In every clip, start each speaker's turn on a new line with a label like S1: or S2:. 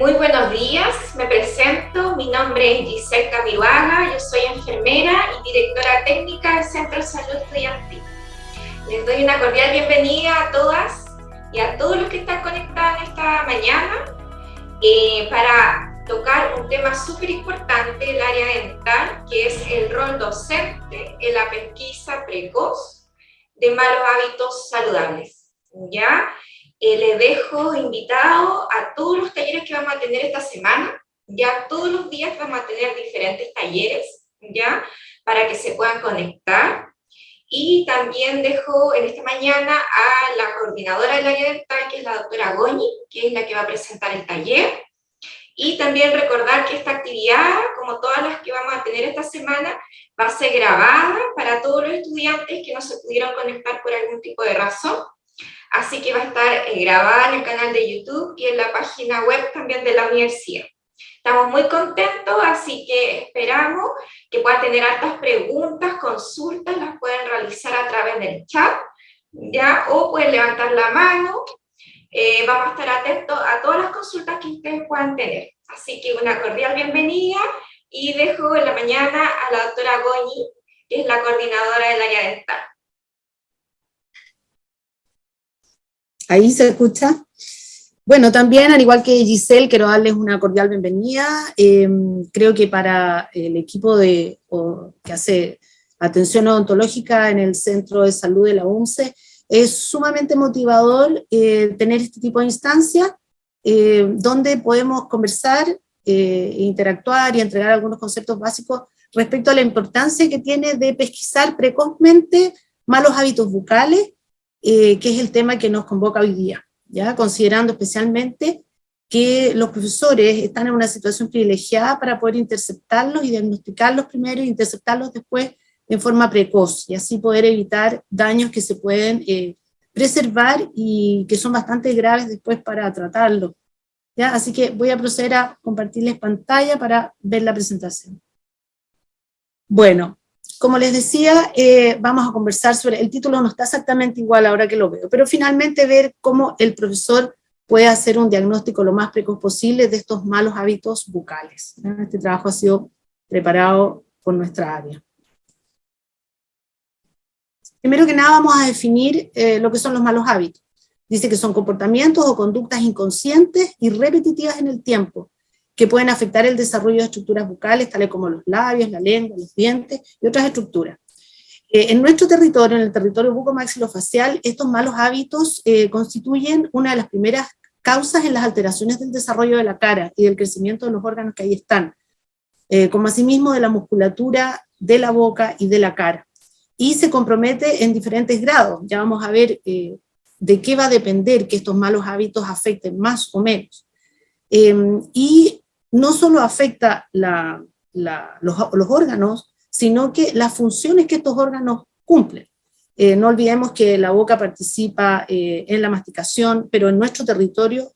S1: Muy buenos días, me presento, mi nombre es Giselle Camiroaga, yo soy enfermera y directora técnica del Centro de Salud Estudiantil. Les doy una cordial bienvenida a todas y a todos los que están conectados esta mañana para tocar un tema súper importante, el área dental, que es el rol docente en la pesquisa precoz de malos hábitos saludables. ¿Ya? Les dejo invitado a todos los talleres que vamos a tener esta semana. Ya todos los días vamos a tener diferentes talleres, ¿ya? Para que se puedan conectar. Y también dejo en esta mañana a la coordinadora del área dental, que es la doctora Goñi, que es la que va a presentar el taller. Y también recordar que esta actividad, como todas las que vamos a tener esta semana, va a ser grabada para todos los estudiantes que no se pudieron conectar por algún tipo de razón. Así que va a estar grabada en el canal de YouTube y en la página web también de la universidad. Estamos muy contentos, así que esperamos que puedan tener hartas preguntas, consultas, las pueden realizar a través del chat, ¿ya? O pueden levantar la mano. Vamos a estar atentos a todas las consultas que ustedes puedan tener. Así que una cordial bienvenida y dejo en la mañana a la doctora Goñi, que es la coordinadora del área dental.
S2: ¿Ahí se escucha? Bueno, también, al igual que Giselle, quiero darles una cordial bienvenida. Creo que para el equipo que hace atención odontológica en el Centro de Salud de la UNCE, es sumamente motivador tener este tipo de instancias donde podemos conversar, interactuar y entregar algunos conceptos básicos respecto a la importancia que tiene de pesquisar precozmente malos hábitos bucales, que es el tema que nos convoca hoy día, ¿ya? Considerando especialmente que los profesores están en una situación privilegiada para poder interceptarlos y diagnosticarlos primero y interceptarlos después en forma precoz, y así poder evitar daños que se pueden preservar y que son bastante graves después para tratarlos, ¿ya? Así que voy a proceder a compartirles pantalla para ver la presentación. Bueno, como les decía, vamos a conversar sobre, el título no está exactamente igual ahora que lo veo, pero finalmente ver cómo el profesor puede hacer un diagnóstico lo más precoz posible de estos malos hábitos bucales. Este trabajo ha sido preparado por nuestra área. Primero que nada vamos a definir lo que son los malos hábitos. Dice que son comportamientos o conductas inconscientes y repetitivas en el tiempo, que pueden afectar el desarrollo de estructuras bucales, tales como los labios, la lengua, los dientes y otras estructuras. En nuestro territorio, en el territorio bucomaxilofacial, estos malos hábitos constituyen una de las primeras causas en las alteraciones del desarrollo de la cara y del crecimiento de los órganos que ahí están, como asimismo de la musculatura de la boca y de la cara. Y se compromete en diferentes grados. Ya vamos a ver de qué va a depender que estos malos hábitos afecten más o menos. Y no solo afecta los órganos, sino que las funciones que estos órganos cumplen. No olvidemos que la boca participa en la masticación, pero en nuestro territorio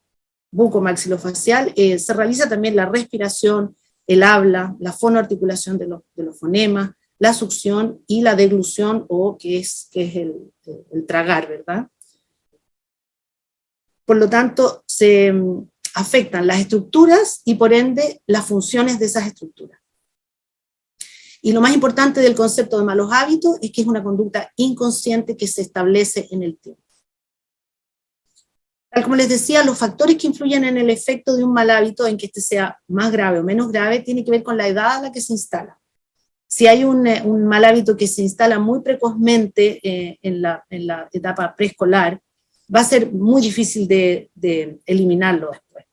S2: bucomaxilofacial se realiza también la respiración, el habla, la fonoarticulación de los fonemas, la succión y la deglución, o que es el tragar, ¿verdad? Por lo tanto, se afectan las estructuras y por ende las funciones de esas estructuras. Y lo más importante del concepto de malos hábitos es que es una conducta inconsciente que se establece en el tiempo. Tal como les decía, los factores que influyen en el efecto de un mal hábito, en que este sea más grave o menos grave, tiene que ver con la edad a la que se instala. Si hay un mal hábito que se instala muy precozmente en la etapa preescolar, va a ser muy difícil de eliminarlo después.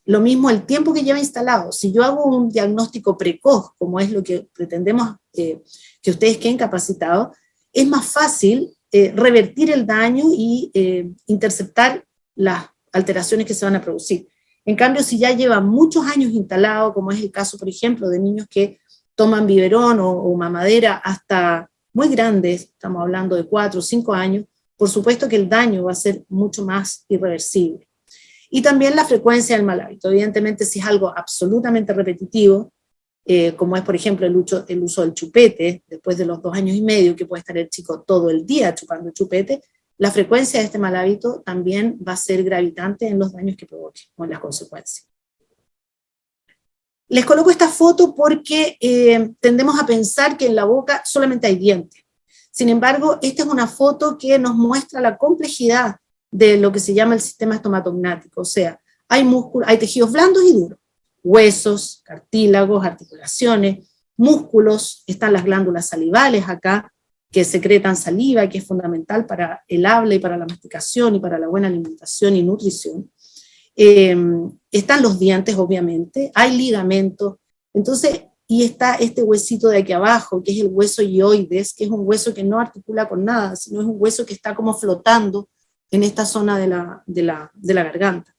S2: Lo mismo el tiempo que lleva instalado. Si yo hago un diagnóstico precoz, como es lo que pretendemos que ustedes queden capacitados, es más fácil revertir el daño y interceptar las alteraciones que se van a producir. En cambio, si ya lleva muchos años instalado, como es el caso, por ejemplo, de niños que toman biberón o mamadera hasta muy grandes, estamos hablando de 4 o 5 años, por supuesto que el daño va a ser mucho más irreversible. Y también la frecuencia del mal hábito. Evidentemente, si es algo absolutamente repetitivo, como es, por ejemplo, el uso del chupete, después de los 2 años y medio, que puede estar el chico todo el día chupando el chupete, la frecuencia de este mal hábito también va a ser gravitante en los daños que provoque, o en las consecuencias. Les coloco esta foto porque tendemos a pensar que en la boca solamente hay dientes. Sin embargo, esta es una foto que nos muestra la complejidad de lo que se llama el sistema estomatognático, o sea, hay músculos, hay tejidos blandos y duros, huesos, cartílagos, articulaciones, músculos, están las glándulas salivales acá, que secretan saliva, que es fundamental para el habla y para la masticación y para la buena alimentación y nutrición. Están los dientes, obviamente, hay ligamentos, entonces, y está este huesito de aquí abajo, que es el hueso hyoides, que es un hueso que no articula con nada, sino es un hueso que está como flotando en esta zona de la garganta.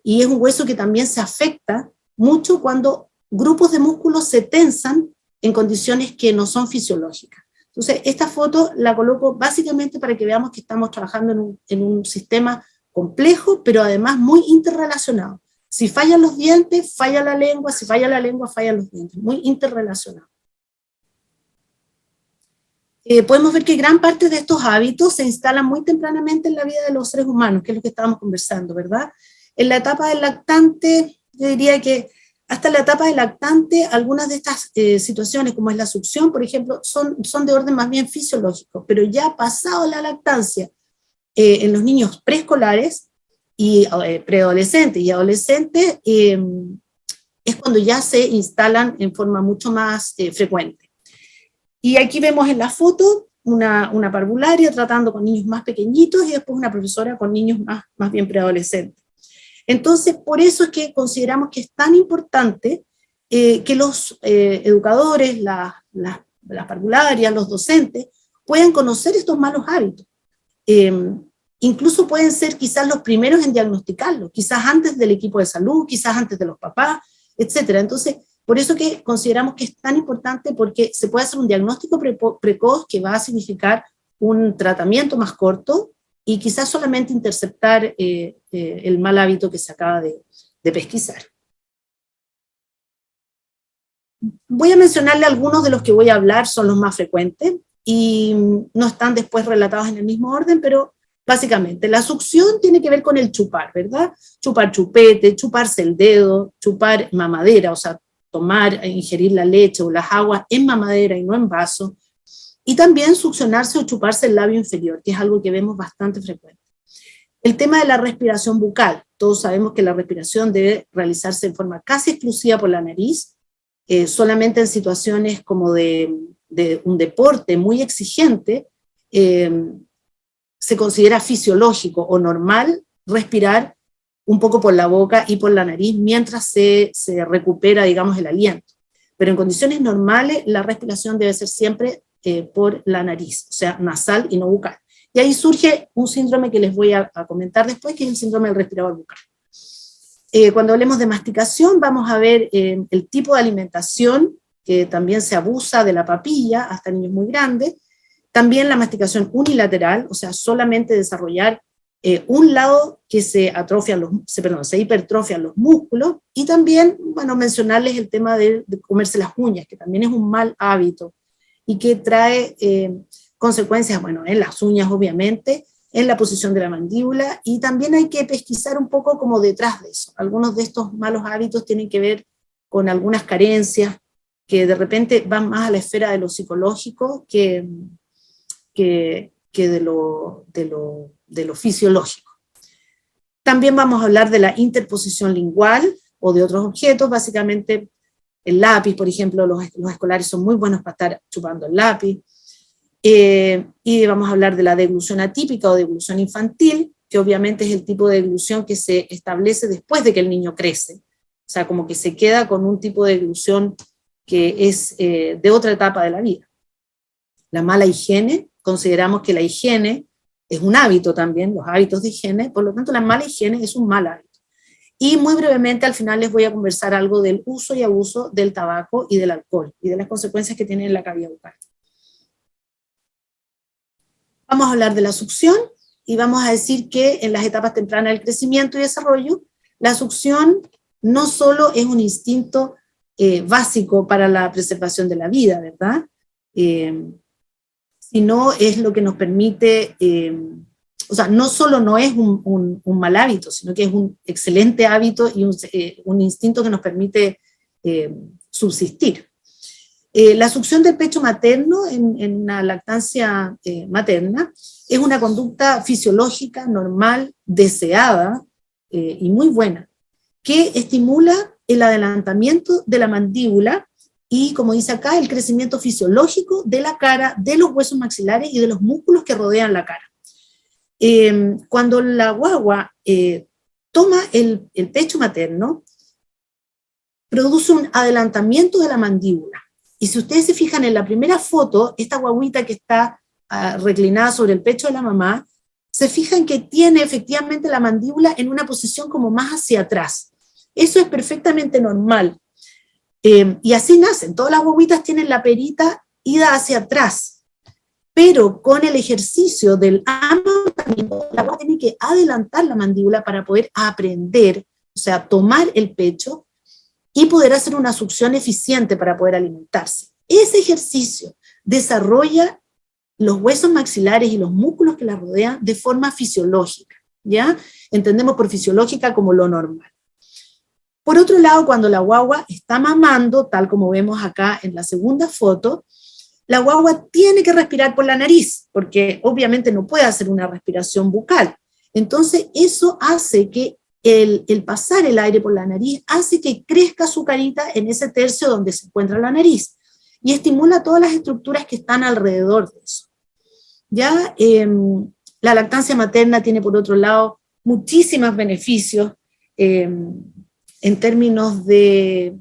S2: Y es un hueso que también se afecta mucho cuando grupos de músculos se tensan en condiciones que no son fisiológicas. Entonces, esta foto la coloco básicamente para que veamos que estamos trabajando en un sistema complejo, pero además muy interrelacionado. Si fallan los dientes, falla la lengua, si falla la lengua, fallan los dientes, muy interrelacionado. Podemos ver que gran parte de estos hábitos se instalan muy tempranamente en la vida de los seres humanos, que es lo que estábamos conversando, ¿verdad? En la etapa del lactante, yo diría que hasta la etapa del lactante, algunas de estas situaciones, como es la succión, por ejemplo, son de orden más bien fisiológico, pero ya pasado la lactancia, en los niños preescolares, y preadolescentes y adolescentes, es cuando ya se instalan en forma mucho más frecuente. Y aquí vemos en la foto una parvularia tratando con niños más pequeñitos y después una profesora con niños más bien preadolescentes. Entonces, por eso es que consideramos que es tan importante que los educadores, las parvularias, los docentes, puedan conocer estos malos hábitos. Incluso pueden ser quizás los primeros en diagnosticarlo, quizás antes del equipo de salud, quizás antes de los papás, etc. Entonces, por eso que consideramos que es tan importante, porque se puede hacer un diagnóstico precoz que va a significar un tratamiento más corto y quizás solamente interceptar el mal hábito que se acaba de pesquisar. Voy a mencionarle algunos de los que voy a hablar, son los más frecuentes, y no están después relatados en el mismo orden, pero básicamente, la succión tiene que ver con el chupar, ¿verdad? Chupar chupete, chuparse el dedo, chupar mamadera, o sea, tomar, ingerir la leche o las aguas en mamadera y no en vaso, y también succionarse o chuparse el labio inferior, que es algo que vemos bastante frecuente. El tema de la respiración bucal, todos sabemos que la respiración debe realizarse en forma casi exclusiva por la nariz, solamente en situaciones como de un deporte muy exigente, se considera fisiológico o normal respirar un poco por la boca y por la nariz mientras se recupera, digamos, el aliento. Pero en condiciones normales la respiración debe ser siempre por la nariz, o sea, nasal y no bucal. Y ahí surge un síndrome que les voy a comentar después, que es el síndrome del respirador bucal. Cuando hablemos de masticación, vamos a ver el tipo de alimentación, que también se abusa de la papilla hasta niños muy grandes. También la masticación unilateral, o sea, solamente desarrollar un lado que se hipertrofian los músculos, y también, bueno, mencionarles el tema de comerse las uñas, que también es un mal hábito, y que trae consecuencias, bueno, en las uñas obviamente, en la posición de la mandíbula, y también hay que pesquisar un poco como detrás de eso. Algunos de estos malos hábitos tienen que ver con algunas carencias que de repente van más a la esfera de lo psicológico que de lo fisiológico. También vamos a hablar de la interposición lingual o de otros objetos, básicamente el lápiz, por ejemplo, los escolares son muy buenos para estar chupando el lápiz, y vamos a hablar de la deglución atípica o deglución infantil, que obviamente es el tipo de deglución que se establece después de que el niño crece, o sea, como que se queda con un tipo de deglución que es de otra etapa de la vida. La mala higiene, consideramos que la higiene es un hábito también, los hábitos de higiene, por lo tanto la mala higiene es un mal hábito. Y muy brevemente al final les voy a conversar algo del uso y abuso del tabaco y del alcohol, y de las consecuencias que tiene en la cavidad bucal. Vamos a hablar de la succión, y vamos a decir que en las etapas tempranas del crecimiento y desarrollo, la succión no solo es un instinto básico para la preservación de la vida, ¿verdad? Sino es lo que nos permite, o sea, no solo no es un mal hábito, sino que es un excelente hábito y un instinto que nos permite subsistir. La succión del pecho materno en una lactancia materna es una conducta fisiológica, normal, deseada y muy buena, que estimula el adelantamiento de la mandíbula y, como dice acá, el crecimiento fisiológico de la cara, de los huesos maxilares y de los músculos que rodean la cara. Cuando la guagua toma el pecho materno, produce un adelantamiento de la mandíbula. Y si ustedes se fijan en la primera foto, esta guaguita que está reclinada sobre el pecho de la mamá, se fijan que tiene efectivamente la mandíbula en una posición como más hacia atrás. Eso es perfectamente normal. Y así nacen. Todas las guaguitas tienen la perita ida hacia atrás. Pero con el ejercicio del amamantamiento, la guagua tiene que adelantar la mandíbula para poder aprender, o sea, tomar el pecho y poder hacer una succión eficiente para poder alimentarse. Ese ejercicio desarrolla los huesos maxilares y los músculos que la rodean de forma fisiológica, ¿ya? Entendemos por fisiológica como lo normal. Por otro lado, cuando la guagua está mamando, tal como vemos acá en la segunda foto, la guagua tiene que respirar por la nariz, porque obviamente no puede hacer una respiración bucal. Entonces, eso hace que el pasar el aire por la nariz hace que crezca su carita en ese tercio donde se encuentra la nariz y estimula todas las estructuras que están alrededor de eso. Ya la lactancia materna tiene, por otro lado, muchísimos beneficios en términos de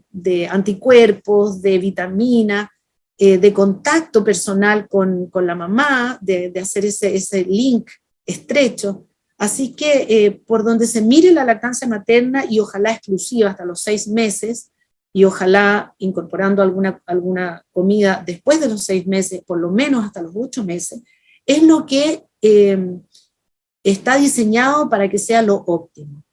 S2: anticuerpos, de vitamina, de contacto personal con la mamá, de hacer ese link estrecho. Así que por donde se mire la lactancia materna, y ojalá exclusiva hasta los 6 meses, y ojalá incorporando alguna comida después de los 6 meses, por lo menos hasta los 8 meses, es lo que está diseñado para que sea lo óptimo.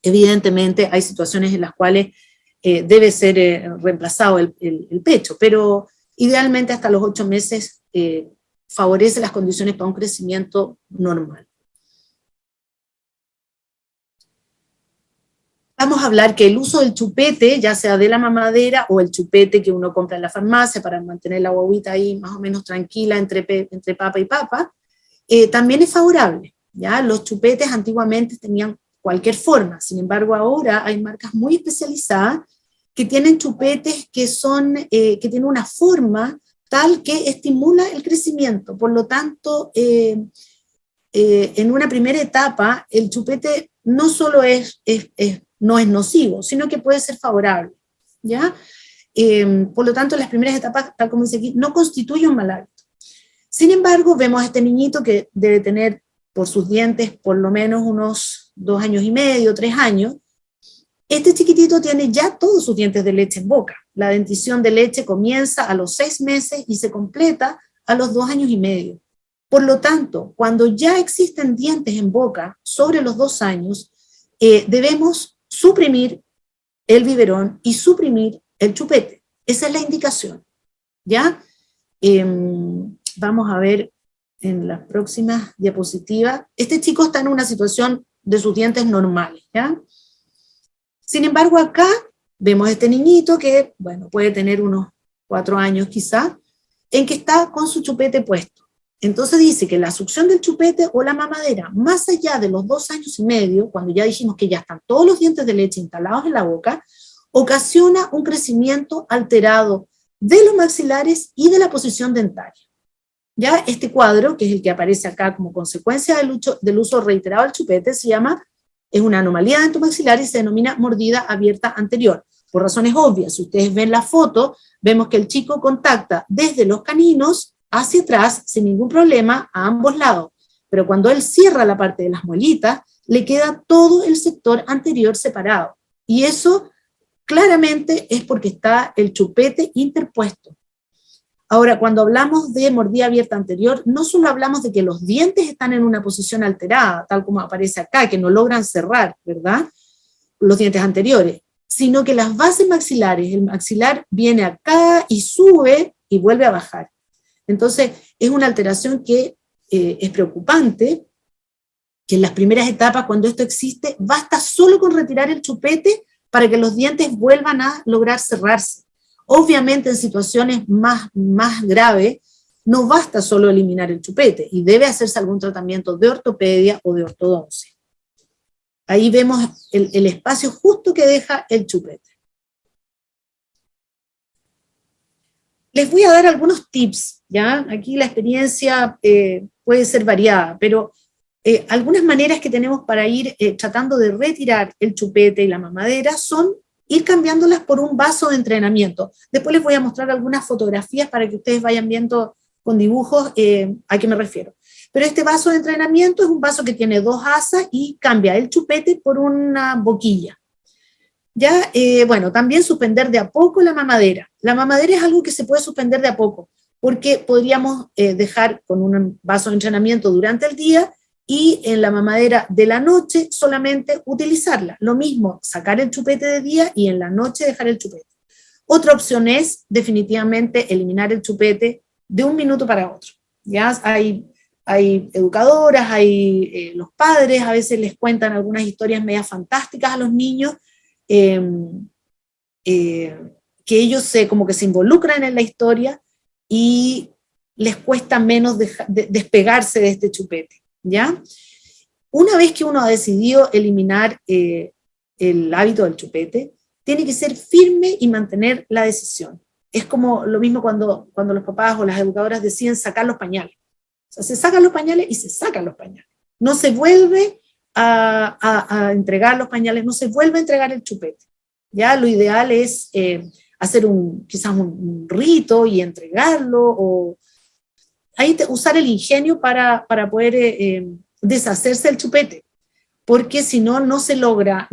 S2: Evidentemente hay situaciones en las cuales debe ser reemplazado el pecho, pero idealmente hasta los 8 meses favorece las condiciones para un crecimiento normal. Vamos a hablar que el uso del chupete, ya sea de la mamadera o el chupete que uno compra en la farmacia para mantener la guaguita ahí más o menos tranquila entre papa y papa, también es favorable, ¿ya? Los chupetes antiguamente tenían cualquier forma, sin embargo ahora hay marcas muy especializadas que tienen chupetes que tienen una forma tal que estimula el crecimiento. Por lo tanto, en una primera etapa, el chupete no solo no es nocivo, sino que puede ser favorable, ¿ya? Por lo tanto, las primeras etapas, tal como dice aquí, no constituye un mal hábito. Sin embargo, vemos a este niñito que debe tener por sus dientes por lo menos unos 2 años y medio, 3 años. Este chiquitito tiene ya todos sus dientes de leche en boca. La dentición de leche comienza a los 6 meses y se completa a los 2 años y medio. Por lo tanto, cuando ya existen dientes en boca sobre los 2 años, debemos suprimir el biberón y suprimir el chupete. Esa es la indicación, ¿ya? Vamos a ver en las próximas diapositivas. Este chico está en una situación de sus dientes normales, ¿ya? Sin embargo, acá vemos a este niñito que, bueno, puede tener unos 4 años quizá, en que está con su chupete puesto. Entonces dice que la succión del chupete o la mamadera, más allá de los 2 años y medio, cuando ya dijimos que ya están todos los dientes de leche instalados en la boca, ocasiona un crecimiento alterado de los maxilares y de la posición dentaria. Ya este cuadro, que es el que aparece acá como consecuencia del uso reiterado del chupete, es una anomalía dentomaxilar y se denomina mordida abierta anterior. Por razones obvias, si ustedes ven la foto, vemos que el chico contacta desde los caninos hacia atrás sin ningún problema a ambos lados, pero cuando él cierra la parte de las muelitas, le queda todo el sector anterior separado, y eso claramente es porque está el chupete interpuesto. Ahora, cuando hablamos de mordida abierta anterior, no solo hablamos de que los dientes están en una posición alterada, tal como aparece acá, que no logran cerrar, ¿verdad?, los dientes anteriores, sino que las bases maxilares, el maxilar viene acá y sube y vuelve a bajar. Entonces, es una alteración que es preocupante, que en las primeras etapas, cuando esto existe, basta solo con retirar el chupete para que los dientes vuelvan a lograr cerrarse. Obviamente en situaciones más graves, no basta solo eliminar el chupete y debe hacerse algún tratamiento de ortopedia o de ortodoncia. Ahí vemos el espacio justo que deja el chupete. Les voy a dar algunos tips, ¿ya? Aquí la experiencia puede ser variada, pero algunas maneras que tenemos para ir tratando de retirar el chupete y la mamadera son ir cambiándolas por un vaso de entrenamiento. Después les voy a mostrar algunas fotografías para que ustedes vayan viendo con dibujos a qué me refiero. Pero este vaso de entrenamiento es un vaso que tiene 2 asas y cambia el chupete por una boquilla. Ya, bueno, también suspender de a poco la mamadera. La mamadera es algo que se puede suspender de a poco, porque podríamos dejar con un vaso de entrenamiento durante el día y en la mamadera de la noche solamente utilizarla. Lo mismo, sacar el chupete de día y en la noche dejar el chupete. Otra opción es definitivamente eliminar el chupete de un minuto para otro. ¿Ya? Hay educadoras, hay los padres, a veces les cuentan algunas historias medias fantásticas a los niños, que ellos como que se involucran en la historia y les cuesta menos despegarse de este chupete, ¿ya? Una vez que uno ha decidido eliminar el hábito del chupete, tiene que ser firme y mantener la decisión. Es como lo mismo cuando los papás o las educadoras deciden sacar los pañales. O sea, se sacan los pañales y se sacan los pañales. No se vuelve a entregar los pañales, no se vuelve a entregar el chupete. Ya lo ideal es hacer quizás un rito y entregarlo, o ahí usar el ingenio para poder deshacerse del chupete, porque si no, no se logra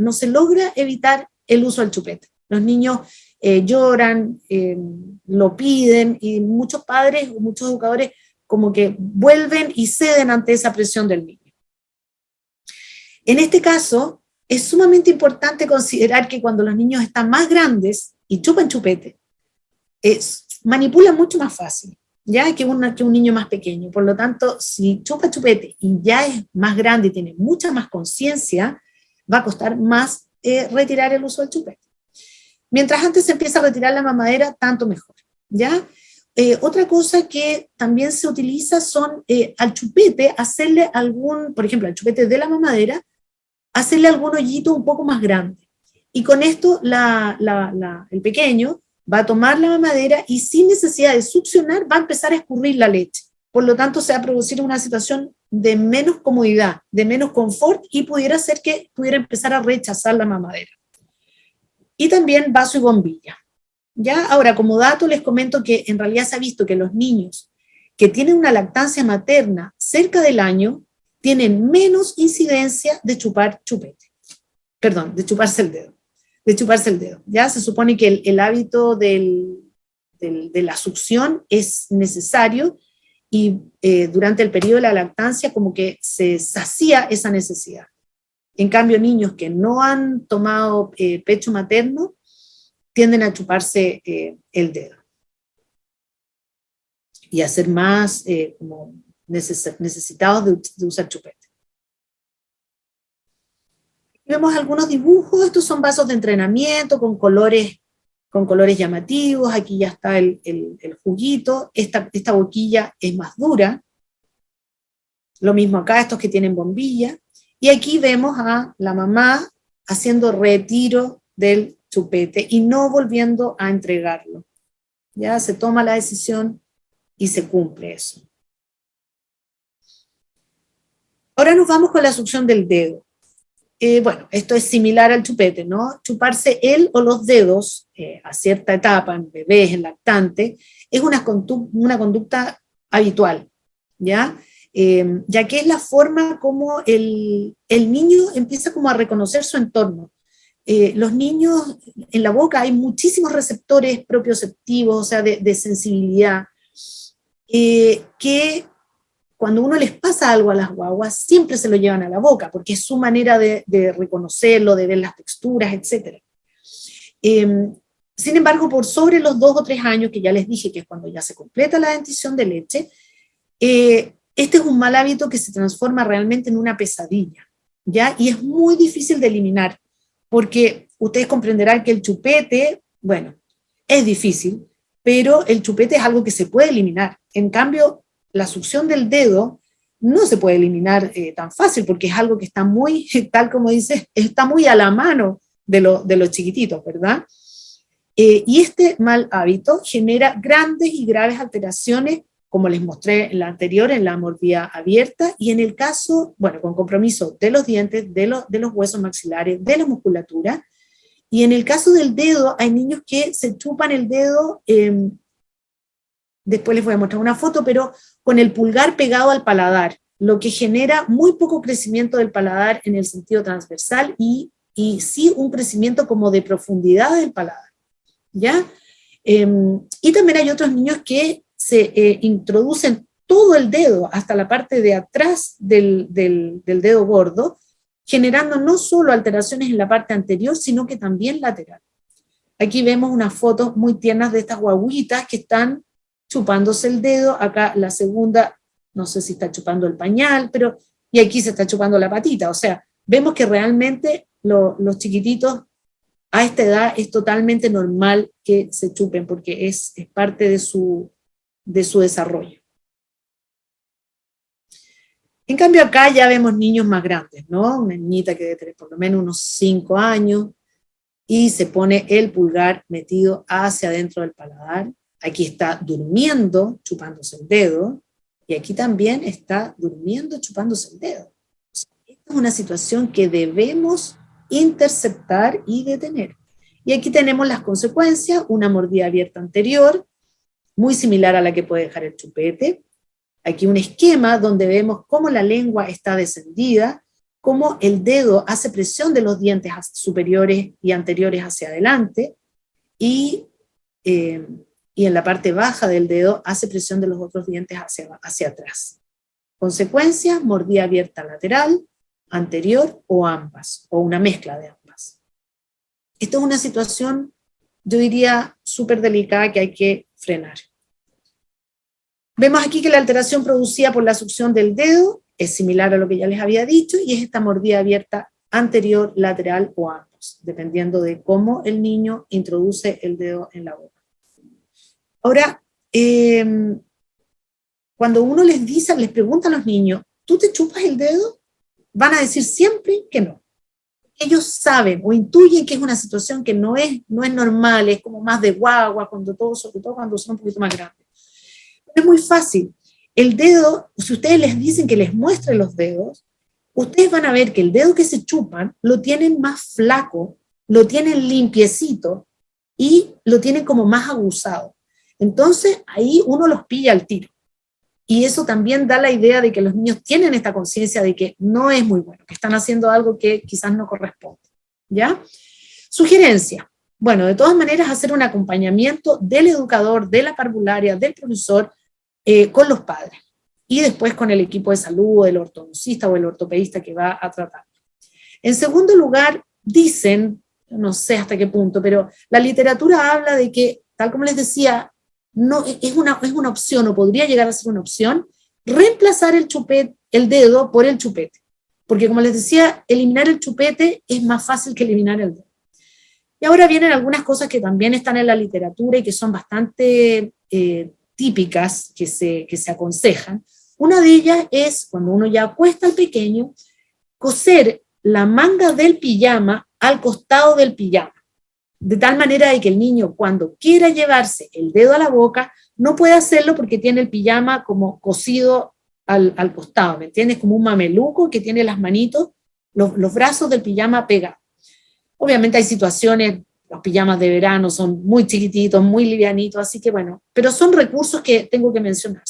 S2: evitar el uso del chupete. Los niños lloran, lo piden, y muchos padres o muchos educadores como que vuelven y ceden ante esa presión del niño. En este caso, es sumamente importante considerar que cuando los niños están más grandes y chupan chupete, manipulan mucho más fácil, ya que un niño más pequeño. Por lo tanto, si chupa chupete y ya es más grande y tiene mucha más conciencia, va a costar más retirar el uso del chupete. Mientras antes se empieza a retirar la mamadera, tanto mejor, ¿ya? Otra cosa que también se utiliza son al chupete, hacerle por ejemplo, al chupete de la mamadera, hacerle algún hoyito un poco más grande. Y con esto el pequeño va a tomar la mamadera y sin necesidad de succionar va a empezar a escurrir la leche. Por lo tanto, se va a producir una situación de menos comodidad, de menos confort, y pudiera ser que pudiera empezar a rechazar la mamadera. Y también vaso y bombilla. ¿Ya? Ahora, como dato, les comento que en realidad se ha visto que los niños que tienen una lactancia materna cerca del año tienen menos incidencia de chupar chupete. Perdón, de chuparse el dedo. Ya se supone que el hábito de la succión es necesario y durante el periodo de la lactancia como que se sacía esa necesidad. En cambio, niños que no han tomado pecho materno tienden a chuparse el dedo y a ser más como necesitados de usar chupete. Vemos algunos dibujos. Estos son vasos de entrenamiento con colores llamativos. Aquí ya está el juguito. Esta boquilla es más dura. Lo mismo acá, estos que tienen bombilla. Y aquí vemos a la mamá haciendo retiro del chupete y no volviendo a entregarlo. Ya se toma la decisión y se cumple eso. Ahora nos vamos con la succión del dedo. Bueno, esto es similar al chupete, ¿no? Chuparse el o los dedos a cierta etapa, en bebés, en lactantes, es una conducta habitual, ¿ya? Ya que es la forma como el niño empieza como a reconocer su entorno. Los niños, en la boca hay muchísimos receptores propioceptivos, o sea, de sensibilidad, que cuando uno les pasa algo a las guaguas, siempre se lo llevan a la boca, porque es su manera de reconocerlo, de ver las texturas, etc. Sin embargo, por sobre los 2 o 3 años, que ya les dije que es cuando ya se completa la dentición de leche, este es un mal hábito que se transforma realmente en una pesadilla, ¿ya? Y es muy difícil de eliminar, porque ustedes comprenderán que el chupete, bueno, es difícil, pero el chupete es algo que se puede eliminar. En cambio, la succión del dedo no se puede eliminar tan fácil, porque es algo que está muy, tal como dice, está muy a la mano de los chiquititos, ¿verdad? Y este mal hábito genera grandes y graves alteraciones, como les mostré en la anterior, en la mordida abierta, y en el caso, bueno, con compromiso de los dientes, de los huesos maxilares, de la musculatura, y en el caso del dedo, hay niños que se chupan el dedo, después les voy a mostrar una foto, pero con el pulgar pegado al paladar, lo que genera muy poco crecimiento del paladar en el sentido transversal y sí un crecimiento como de profundidad del paladar, ¿ya? Y también hay otros niños que se introducen todo el dedo hasta la parte de atrás del dedo gordo, generando no solo alteraciones en la parte anterior, sino que también lateral. Aquí vemos unas fotos muy tiernas de estas guaguitas que están chupándose el dedo. Acá la segunda, no sé si está chupando el pañal, pero, y aquí se está chupando la patita. O sea, vemos que realmente los chiquititos a esta edad es totalmente normal que se chupen, porque es parte de su desarrollo. En cambio acá ya vemos niños más grandes, ¿no? Una niñita que debe tener por lo menos unos 5 años y se pone el pulgar metido hacia adentro del paladar. Aquí está durmiendo, chupándose el dedo, y aquí también está durmiendo, chupándose el dedo. O sea, esta es una situación que debemos interceptar y detener. Y aquí tenemos las consecuencias: una mordida abierta anterior, muy similar a la que puede dejar el chupete. Aquí un esquema donde vemos cómo la lengua está descendida, cómo el dedo hace presión de los dientes superiores y anteriores hacia adelante, y en la parte baja del dedo hace presión de los otros dientes hacia atrás. Consecuencia: mordida abierta lateral, anterior o ambas, o una mezcla de ambas. Esto es una situación, yo diría, súper delicada que hay que frenar. Vemos aquí que la alteración producida por la succión del dedo es similar a lo que ya les había dicho, y es esta mordida abierta anterior, lateral o ambos, dependiendo de cómo el niño introduce el dedo en la boca. Ahora, cuando uno les pregunta a los niños, ¿tú te chupas el dedo?, van a decir siempre que no. Ellos saben o intuyen que es una situación que no es normal, es como más de guagua, sobre todo cuando son un poquito más grandes. Es muy fácil. El dedo, si ustedes les dicen que les muestren los dedos, ustedes van a ver que el dedo que se chupan lo tienen más flaco, lo tienen limpiecito y lo tienen como más aguzado. Entonces ahí uno los pilla al tiro. Y eso también da la idea de que los niños tienen esta conciencia de que no es muy bueno, que están haciendo algo que quizás no corresponde, ¿ya? Sugerencia. Bueno, de todas maneras, hacer un acompañamiento del educador, de la parvularia, del profesor, con los padres, y después con el equipo de salud, o el ortodoncista o el ortopedista que va a tratar. En segundo lugar, dicen, no sé hasta qué punto, pero la literatura habla de que, tal como les decía, no, es una opción, o podría llegar a ser una opción, reemplazar el dedo por el chupete. Porque como les decía, eliminar el chupete es más fácil que eliminar el dedo. Y ahora vienen algunas cosas que también están en la literatura y que son bastante típicas, que se aconsejan. Una de ellas es, cuando uno ya acuesta al pequeño, coser la manga del pijama al costado del pijama, de tal manera de que el niño, cuando quiera llevarse el dedo a la boca, no puede hacerlo porque tiene el pijama como cosido al costado, ¿me entiendes? Como un mameluco que tiene las manitos, los brazos del pijama pegados. Obviamente hay situaciones, los pijamas de verano son muy chiquititos, muy livianitos, así que bueno, pero son recursos que tengo que mencionar.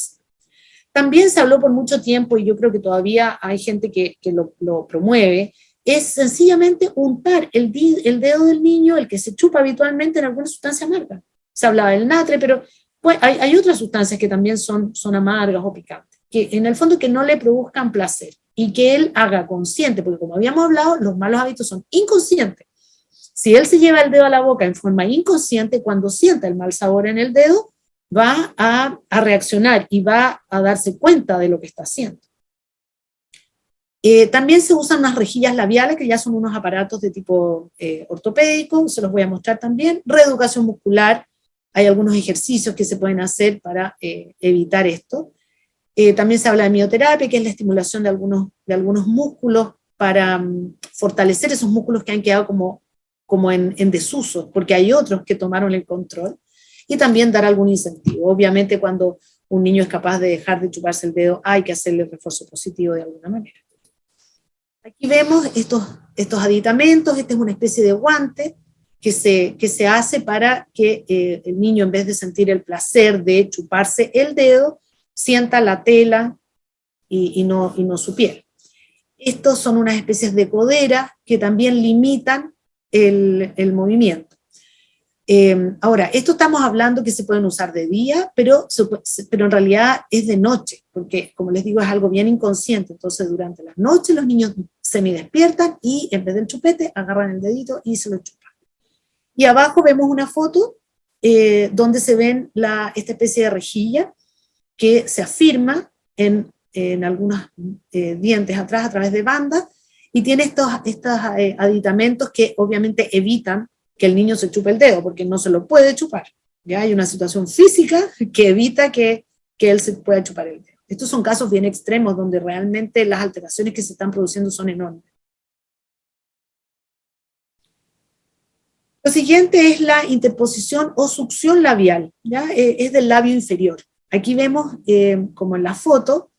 S2: También se habló por mucho tiempo, y yo creo que todavía hay gente que lo promueve, es sencillamente untar el dedo del niño, el que se chupa habitualmente, en alguna sustancia amarga. Se hablaba del natre, pero pues, hay otras sustancias que también son amargas o picantes, que en el fondo que no le produzcan placer, y que él haga consciente, porque como habíamos hablado, los malos hábitos son inconscientes. Si él se lleva el dedo a la boca en forma inconsciente, cuando sienta el mal sabor en el dedo, va a reaccionar y va a darse cuenta de lo que está haciendo. También se usan unas rejillas labiales, que ya son unos aparatos de tipo ortopédico, se los voy a mostrar también. Reeducación muscular, hay algunos ejercicios que se pueden hacer para evitar esto. También se habla de mioterapia, que es la estimulación de algunos músculos para fortalecer esos músculos que han quedado como en desuso, porque hay otros que tomaron el control. Y también dar algún incentivo. Obviamente cuando un niño es capaz de dejar de chuparse el dedo, hay que hacerle refuerzo positivo de alguna manera. Aquí vemos estos aditamentos. Esta es una especie de guante que se hace para que el niño, en vez de sentir el placer de chuparse el dedo, sienta la tela y no su piel. Estos son unas especies de coderas que también limitan el movimiento. Ahora, esto estamos hablando que se pueden usar de día, pero en realidad es de noche, porque como les digo es algo bien inconsciente. Entonces durante las noches los niños semidespiertan y en vez del chupete agarran el dedito y se lo chupan. Y abajo vemos una foto donde se ven esta especie de rejilla que se afirma en algunos dientes atrás a través de bandas, y tiene estos aditamentos que obviamente evitan que el niño se chupe el dedo, porque no se lo puede chupar. Ya hay una situación física que evita que él se pueda chupar el dedo. Estos son casos bien extremos donde realmente las alteraciones que se están produciendo son enormes. Lo siguiente es la interposición o succión labial, ¿ya? Es del labio inferior. Aquí vemos, como en la foto,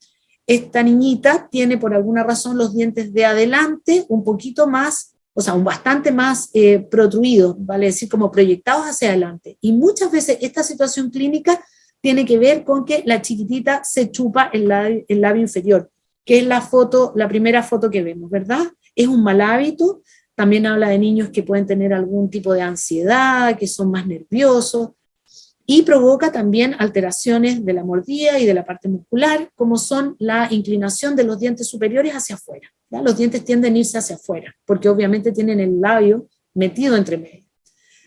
S2: esta niñita tiene por alguna razón los dientes de adelante un poquito más, o sea, bastante más protruidos, vale decir, como proyectados hacia adelante. Y muchas veces esta situación clínica tiene que ver con que la chiquitita se chupa el labio inferior, que es la primera foto que vemos, ¿verdad? Es un mal hábito. También habla de niños que pueden tener algún tipo de ansiedad, que son más nerviosos, y provoca también alteraciones de la mordida y de la parte muscular, como son la inclinación de los dientes superiores hacia afuera, ¿ya? Los dientes tienden a irse hacia afuera, porque obviamente tienen el labio metido entre medio.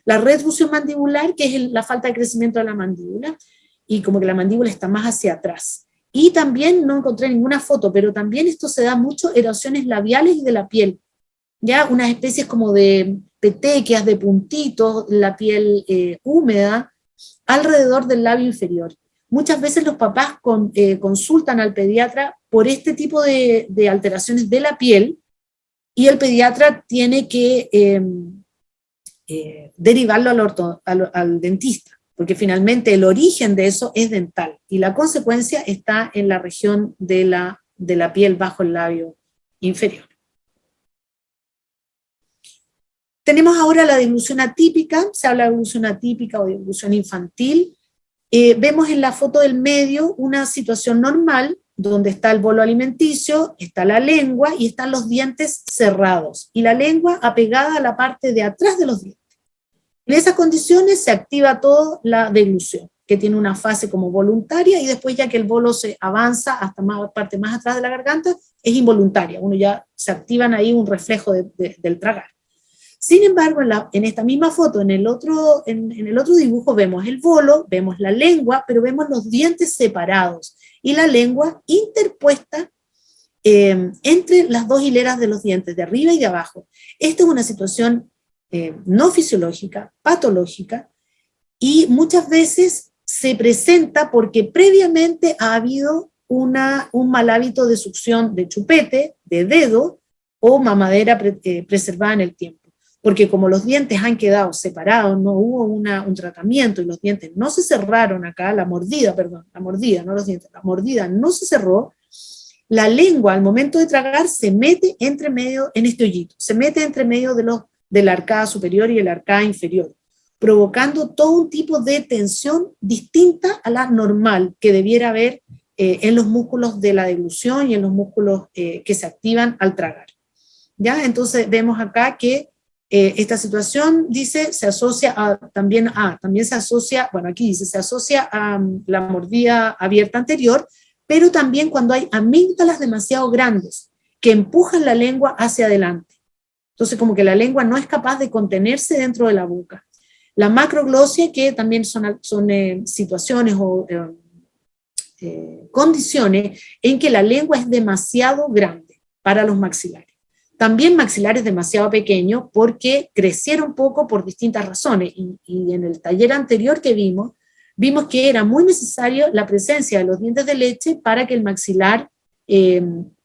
S2: La retrusión mandibular, que es la falta de crecimiento de la mandíbula, y como que la mandíbula está más hacia atrás. Y también, no encontré ninguna foto, pero también esto se da mucho erosiones labiales y de la piel, ya unas especies como de petequias, de puntitos, la piel húmeda, alrededor del labio inferior. Muchas veces los papás consultan al pediatra por este tipo de alteraciones de la piel, y el pediatra tiene que derivarlo al dentista, porque finalmente el origen de eso es dental, y la consecuencia está en la región de la piel bajo el labio inferior. Tenemos ahora la deglución atípica. Se habla de deglución atípica o de deglución infantil. Vemos en la foto del medio una situación normal, donde está el bolo alimenticio, está la lengua y están los dientes cerrados, y la lengua apegada a la parte de atrás de los dientes. En esas condiciones se activa toda la deglución, que tiene una fase como voluntaria, y después, ya que el bolo se avanza hasta parte más atrás de la garganta, es involuntaria. Uno ya se activan ahí un reflejo del tragar. Sin embargo, en esta misma foto, en el otro dibujo, vemos el bolo, vemos la lengua, pero vemos los dientes separados y la lengua interpuesta entre las dos hileras de los dientes, de arriba y de abajo. Esta es una situación no fisiológica, patológica, y muchas veces se presenta porque previamente ha habido un mal hábito de succión de chupete, de dedo o mamadera preservada en el tiempo. Porque como los dientes han quedado separados, no hubo un tratamiento y los dientes no se cerraron acá, la mordida, no los dientes, la mordida no se cerró, la lengua al momento de tragar se mete entre medio, en este hoyito, se mete entre medio de la arcada superior y la arcada inferior, provocando todo un tipo de tensión distinta a la normal que debiera haber en los músculos de la deglución y en los músculos que se activan al tragar. ¿Ya? Entonces vemos acá que esta situación, dice, se asocia también se asocia, bueno, aquí dice, se asocia a la mordida abierta anterior, pero también cuando hay amígdalas demasiado grandes que empujan la lengua hacia adelante. Entonces, como que la lengua no es capaz de contenerse dentro de la boca. La macroglosia, que también son situaciones o condiciones en que la lengua es demasiado grande. para los maxilares. También maxilares demasiado pequeños porque crecieron poco por distintas razones, y en el taller anterior que vimos que era muy necesario la presencia de los dientes de leche para que el maxilar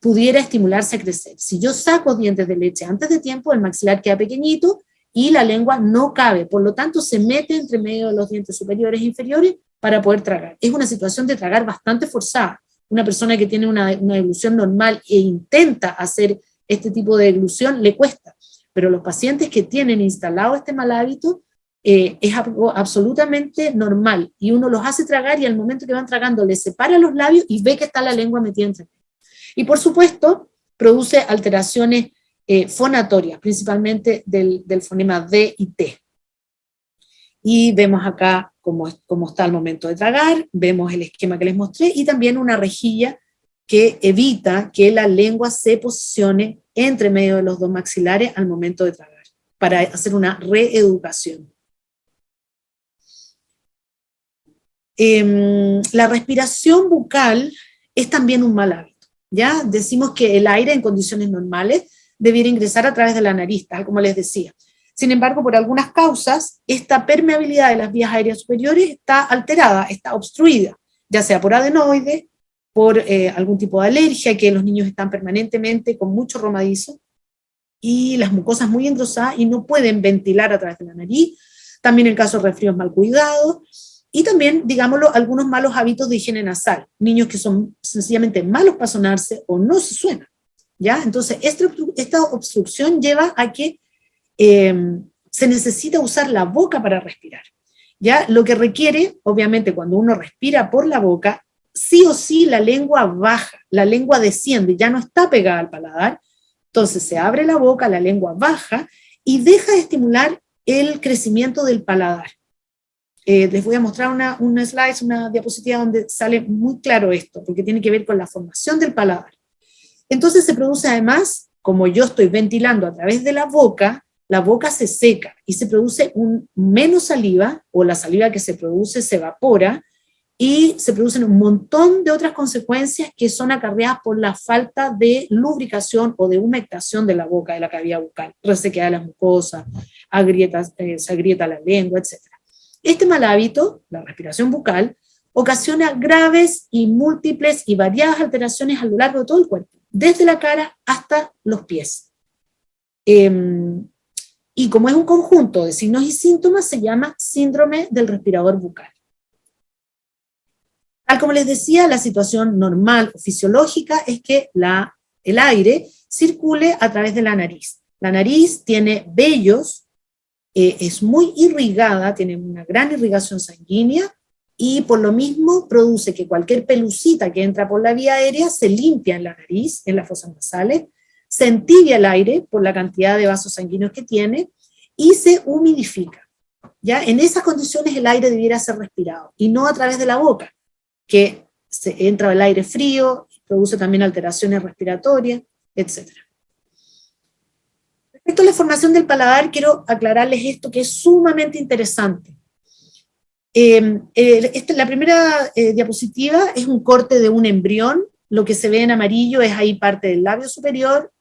S2: pudiera estimularse a crecer. Si yo saco dientes de leche antes de tiempo, el maxilar queda pequeñito y la lengua no cabe, por lo tanto se mete entre medio de los dientes superiores e inferiores para poder tragar. Es una situación de tragar bastante forzada. Una persona que tiene una deglución normal e intenta hacer este tipo de deglución le cuesta, pero los pacientes que tienen instalado este mal hábito es algo absolutamente normal, y uno los hace tragar y al momento que van tragando les separa los labios y ve que está la lengua metida entre medio. Y por supuesto produce alteraciones fonatorias, principalmente del fonema D y T. Y vemos acá cómo está al momento de tragar, vemos el esquema que les mostré, y también una rejilla que evita que la lengua se posicione entre medio de los dos maxilares al momento de tragar, para hacer una reeducación. La respiración bucal es también un mal hábito, ¿ya? Decimos que el aire en condiciones normales debiera ingresar a través de la nariz, tal como les decía. Sin embargo, por algunas causas, esta permeabilidad de las vías aéreas superiores está alterada, está obstruida, ya sea por adenoides, por algún tipo de alergia, que los niños están permanentemente con mucho romadizo, y las mucosas muy engrosadas y no pueden ventilar a través de la nariz. También el caso de resfríos mal cuidados, y también, digámoslo, algunos malos hábitos de higiene nasal, niños que son sencillamente malos para sonarse o no se suenan, ¿ya? Entonces, esta obstrucción lleva a que se necesita usar la boca para respirar, ¿ya? Lo que requiere, obviamente, cuando uno respira por la boca, sí o sí la lengua baja, la lengua desciende, ya no está pegada al paladar, entonces se abre la boca, la lengua baja y deja de estimular el crecimiento del paladar. Les voy a mostrar una slide, una diapositiva donde sale muy claro esto, porque tiene que ver con la formación del paladar. Entonces se produce además, como yo estoy ventilando a través de la boca se seca y se produce menos saliva, o la saliva que se produce se evapora, y se producen un montón de otras consecuencias que son acarreadas por la falta de lubricación o de humectación de la boca, de la cavidad bucal, resequedad de las mucosas, se agrieta la lengua, etc. Este mal hábito, la respiración bucal, ocasiona graves y múltiples y variadas alteraciones a lo largo de todo el cuerpo, desde la cara hasta los pies. Y como es un conjunto de signos y síntomas, se llama síndrome del respirador bucal. Tal como les decía, la situación normal o fisiológica es que el aire circule a través de la nariz. La nariz tiene vellos, es muy irrigada, tiene una gran irrigación sanguínea, y por lo mismo produce que cualquier pelucita que entra por la vía aérea se limpia en la nariz, en las fosas nasales, se entibia el aire por la cantidad de vasos sanguíneos que tiene, y se humidifica. ¿Ya? En esas condiciones el aire debiera ser respirado, y no a través de la boca, que entra el aire frío, produce también alteraciones respiratorias, etc. Respecto a la formación del paladar, quiero aclararles esto que es sumamente interesante. La primera diapositiva es un corte de un embrión. Lo que se ve en amarillo es ahí parte del labio superior,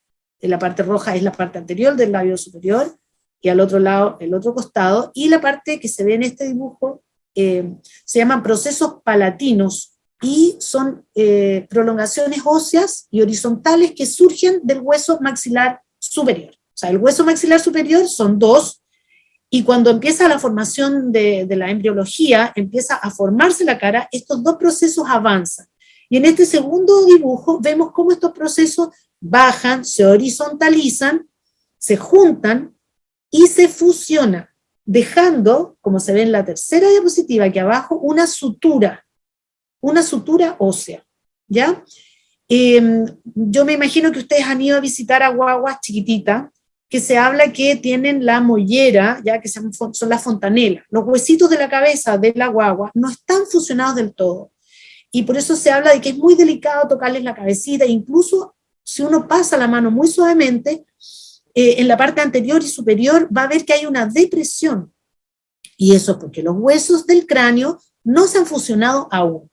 S2: la parte roja es la parte anterior del labio superior, y al otro lado, el otro costado, y la parte que se ve en este dibujo se llaman procesos palatinos, y son prolongaciones óseas y horizontales que surgen del hueso maxilar superior. O sea, el hueso maxilar superior son dos, y cuando empieza la formación de la embriología, empieza a formarse la cara, estos dos procesos avanzan. Y en este segundo dibujo vemos cómo estos procesos bajan, se horizontalizan, se juntan y se fusionan, dejando, como se ve en la tercera diapositiva aquí abajo, una sutura ósea, ¿ya? Yo me imagino que ustedes han ido a visitar a guaguas chiquititas, que se habla que tienen la mollera, ya que son las fontanelas. Los huesitos de la cabeza de la guagua no están fusionados del todo, y por eso se habla de que es muy delicado tocarles la cabecita, incluso si uno pasa la mano muy suavemente, en la parte anterior y superior va a ver que hay una depresión, y eso es porque los huesos del cráneo no se han fusionado aún.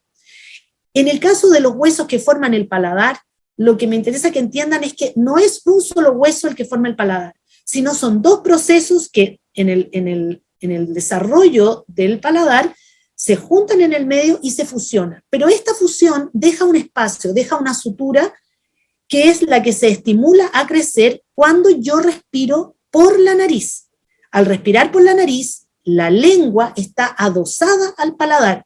S2: En el caso de los huesos que forman el paladar, lo que me interesa que entiendan es que no es un solo hueso el que forma el paladar, sino son dos procesos que en el desarrollo del paladar se juntan en el medio y se fusionan. Pero esta fusión deja un espacio, deja una sutura que es la que se estimula a crecer cuando yo respiro por la nariz. Al respirar por la nariz, la lengua está adosada al paladar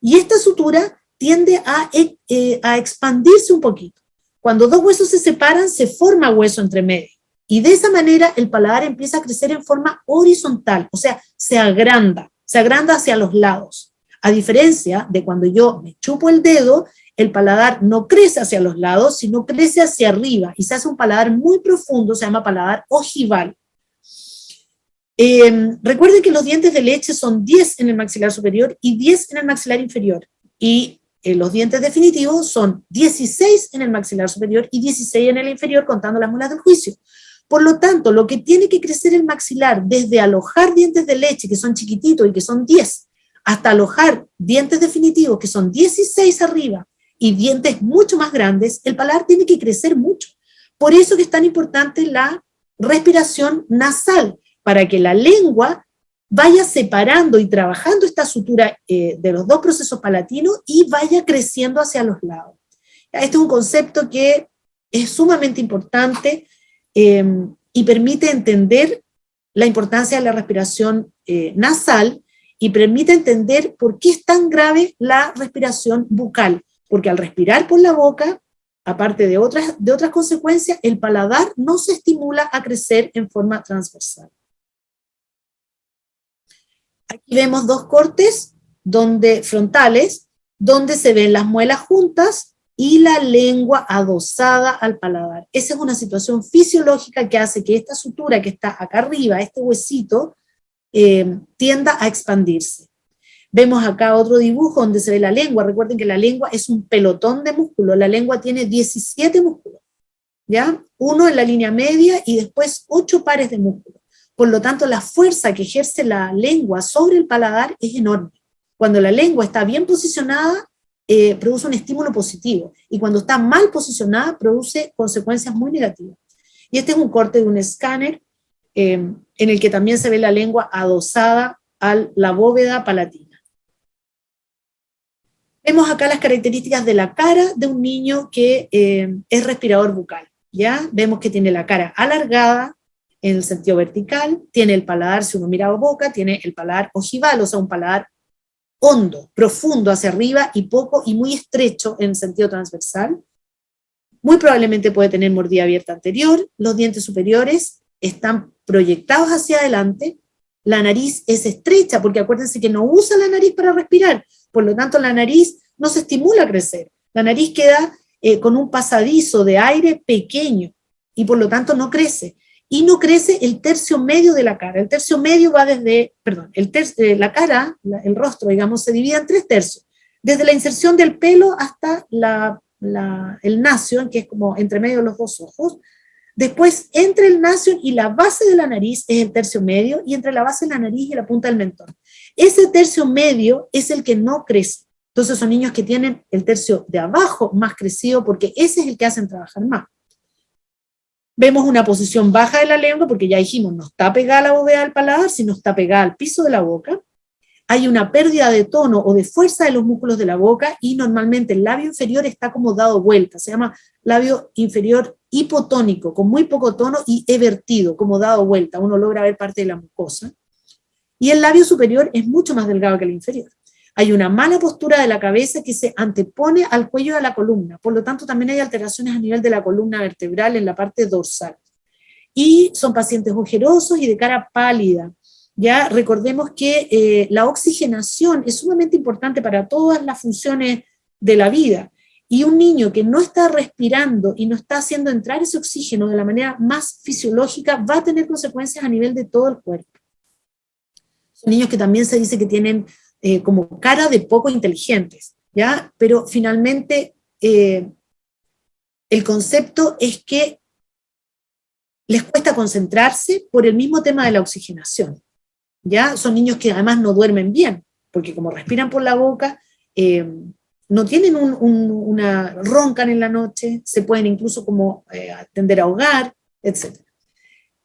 S2: y esta sutura tiende a expandirse un poquito. Cuando dos huesos se separan, se forma hueso entre medio. Y de esa manera el paladar empieza a crecer en forma horizontal, o sea, se agranda hacia los lados. A diferencia de cuando yo me chupo el dedo, el paladar no crece hacia los lados, sino crece hacia arriba y se hace un paladar muy profundo, se llama paladar ojival. Recuerden que los dientes de leche son 10 en el maxilar superior y 10 en el maxilar inferior. Y los dientes definitivos son 16 en el maxilar superior y 16 en el inferior, contando las muelas del juicio. Por lo tanto, lo que tiene que crecer el maxilar desde alojar dientes de leche, que son chiquititos y que son 10, hasta alojar dientes definitivos, que son 16 arriba, y dientes mucho más grandes, el paladar tiene que crecer mucho. Por eso que es tan importante la respiración nasal, para que la lengua vaya separando y trabajando esta sutura de los dos procesos palatinos y vaya creciendo hacia los lados. Este es un concepto que es sumamente importante y permite entender la importancia de la respiración nasal y permite entender por qué es tan grave la respiración bucal, porque al respirar por la boca, aparte de otras consecuencias, el paladar no se estimula a crecer en forma transversal. Aquí vemos dos cortes frontales, donde se ven las muelas juntas y la lengua adosada al paladar. Esa es una situación fisiológica que hace que esta sutura que está acá arriba, este huesito, tienda a expandirse. Vemos acá otro dibujo donde se ve la lengua. Recuerden que la lengua es un pelotón de músculos. La lengua tiene 17 músculos, ¿ya? Uno en la línea media y después 8 pares de músculos. Por lo tanto, la fuerza que ejerce la lengua sobre el paladar es enorme. Cuando la lengua está bien posicionada, produce un estímulo positivo, y cuando está mal posicionada, produce consecuencias muy negativas. Y este es un corte de un escáner en el que también se ve la lengua adosada a la bóveda palatina. Vemos acá las características de la cara de un niño que es respirador bucal, ¿ya? Vemos que tiene la cara alargada, en el sentido vertical, tiene el paladar, si uno mira a boca, tiene el paladar ojival, o sea, un paladar hondo, profundo hacia arriba y poco y muy estrecho en el sentido transversal. Muy probablemente puede tener mordida abierta anterior, los dientes superiores están proyectados hacia adelante, la nariz es estrecha, porque acuérdense que no usa la nariz para respirar, por lo tanto la nariz no se estimula a crecer, la nariz queda con un pasadizo de aire pequeño, y por lo tanto no crece. Y no crece el tercio medio de la cara. El tercio medio va desde, la cara, el rostro, digamos, se divide en 3 tercios. Desde la inserción del pelo hasta el nasion, que es como entre medio de los dos ojos. Después, entre el nasion y la base de la nariz es el tercio medio, y entre la base de la nariz y la punta del mentón. Ese tercio medio es el que no crece. Entonces son niños que tienen el tercio de abajo más crecido, porque ese es el que hacen trabajar más. Vemos una posición baja de la lengua, porque ya dijimos, no está pegada a la bóveda del paladar, sino está pegada al piso de la boca. Hay una pérdida de tono o de fuerza de los músculos de la boca, y normalmente el labio inferior está como dado vuelta, se llama labio inferior hipotónico, con muy poco tono, y evertido, como dado vuelta, uno logra ver parte de la mucosa. Y el labio superior es mucho más delgado que el inferior. Hay una mala postura de la cabeza que se antepone al cuello de la columna, por lo tanto también hay alteraciones a nivel de la columna vertebral en la parte dorsal. Y son pacientes ojerosos y de cara pálida. Ya recordemos que la oxigenación es sumamente importante para todas las funciones de la vida, y un niño que no está respirando y no está haciendo entrar ese oxígeno de la manera más fisiológica va a tener consecuencias a nivel de todo el cuerpo. Son niños que también se dice que tienen como cara de poco inteligentes, ¿ya? Pero finalmente el concepto es que les cuesta concentrarse por el mismo tema de la oxigenación, ¿ya? Son niños que además no duermen bien, porque como respiran por la boca, no tienen roncan en la noche, se pueden incluso como tender a ahogar, etc.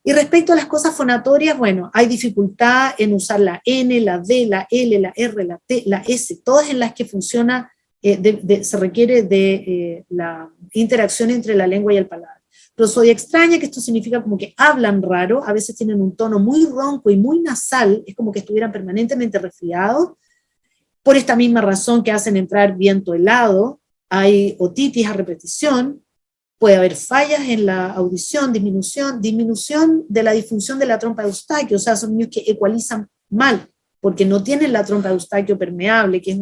S2: Y respecto a las cosas fonatorias, bueno, hay dificultad en usar la N, la D, la L, la R, la T, la S, todas en las que funciona, se requiere de la interacción entre la lengua y el paladar. Prosodia extraña, que esto significa como que hablan raro, a veces tienen un tono muy ronco y muy nasal, es como que estuvieran permanentemente resfriados. Por esta misma razón que hacen entrar viento helado, hay otitis a repetición, puede haber fallas en la audición, disminución de la disfunción de la trompa de Eustaquio, o sea, son niños que ecualizan mal, porque no tienen la trompa de Eustaquio permeable, que es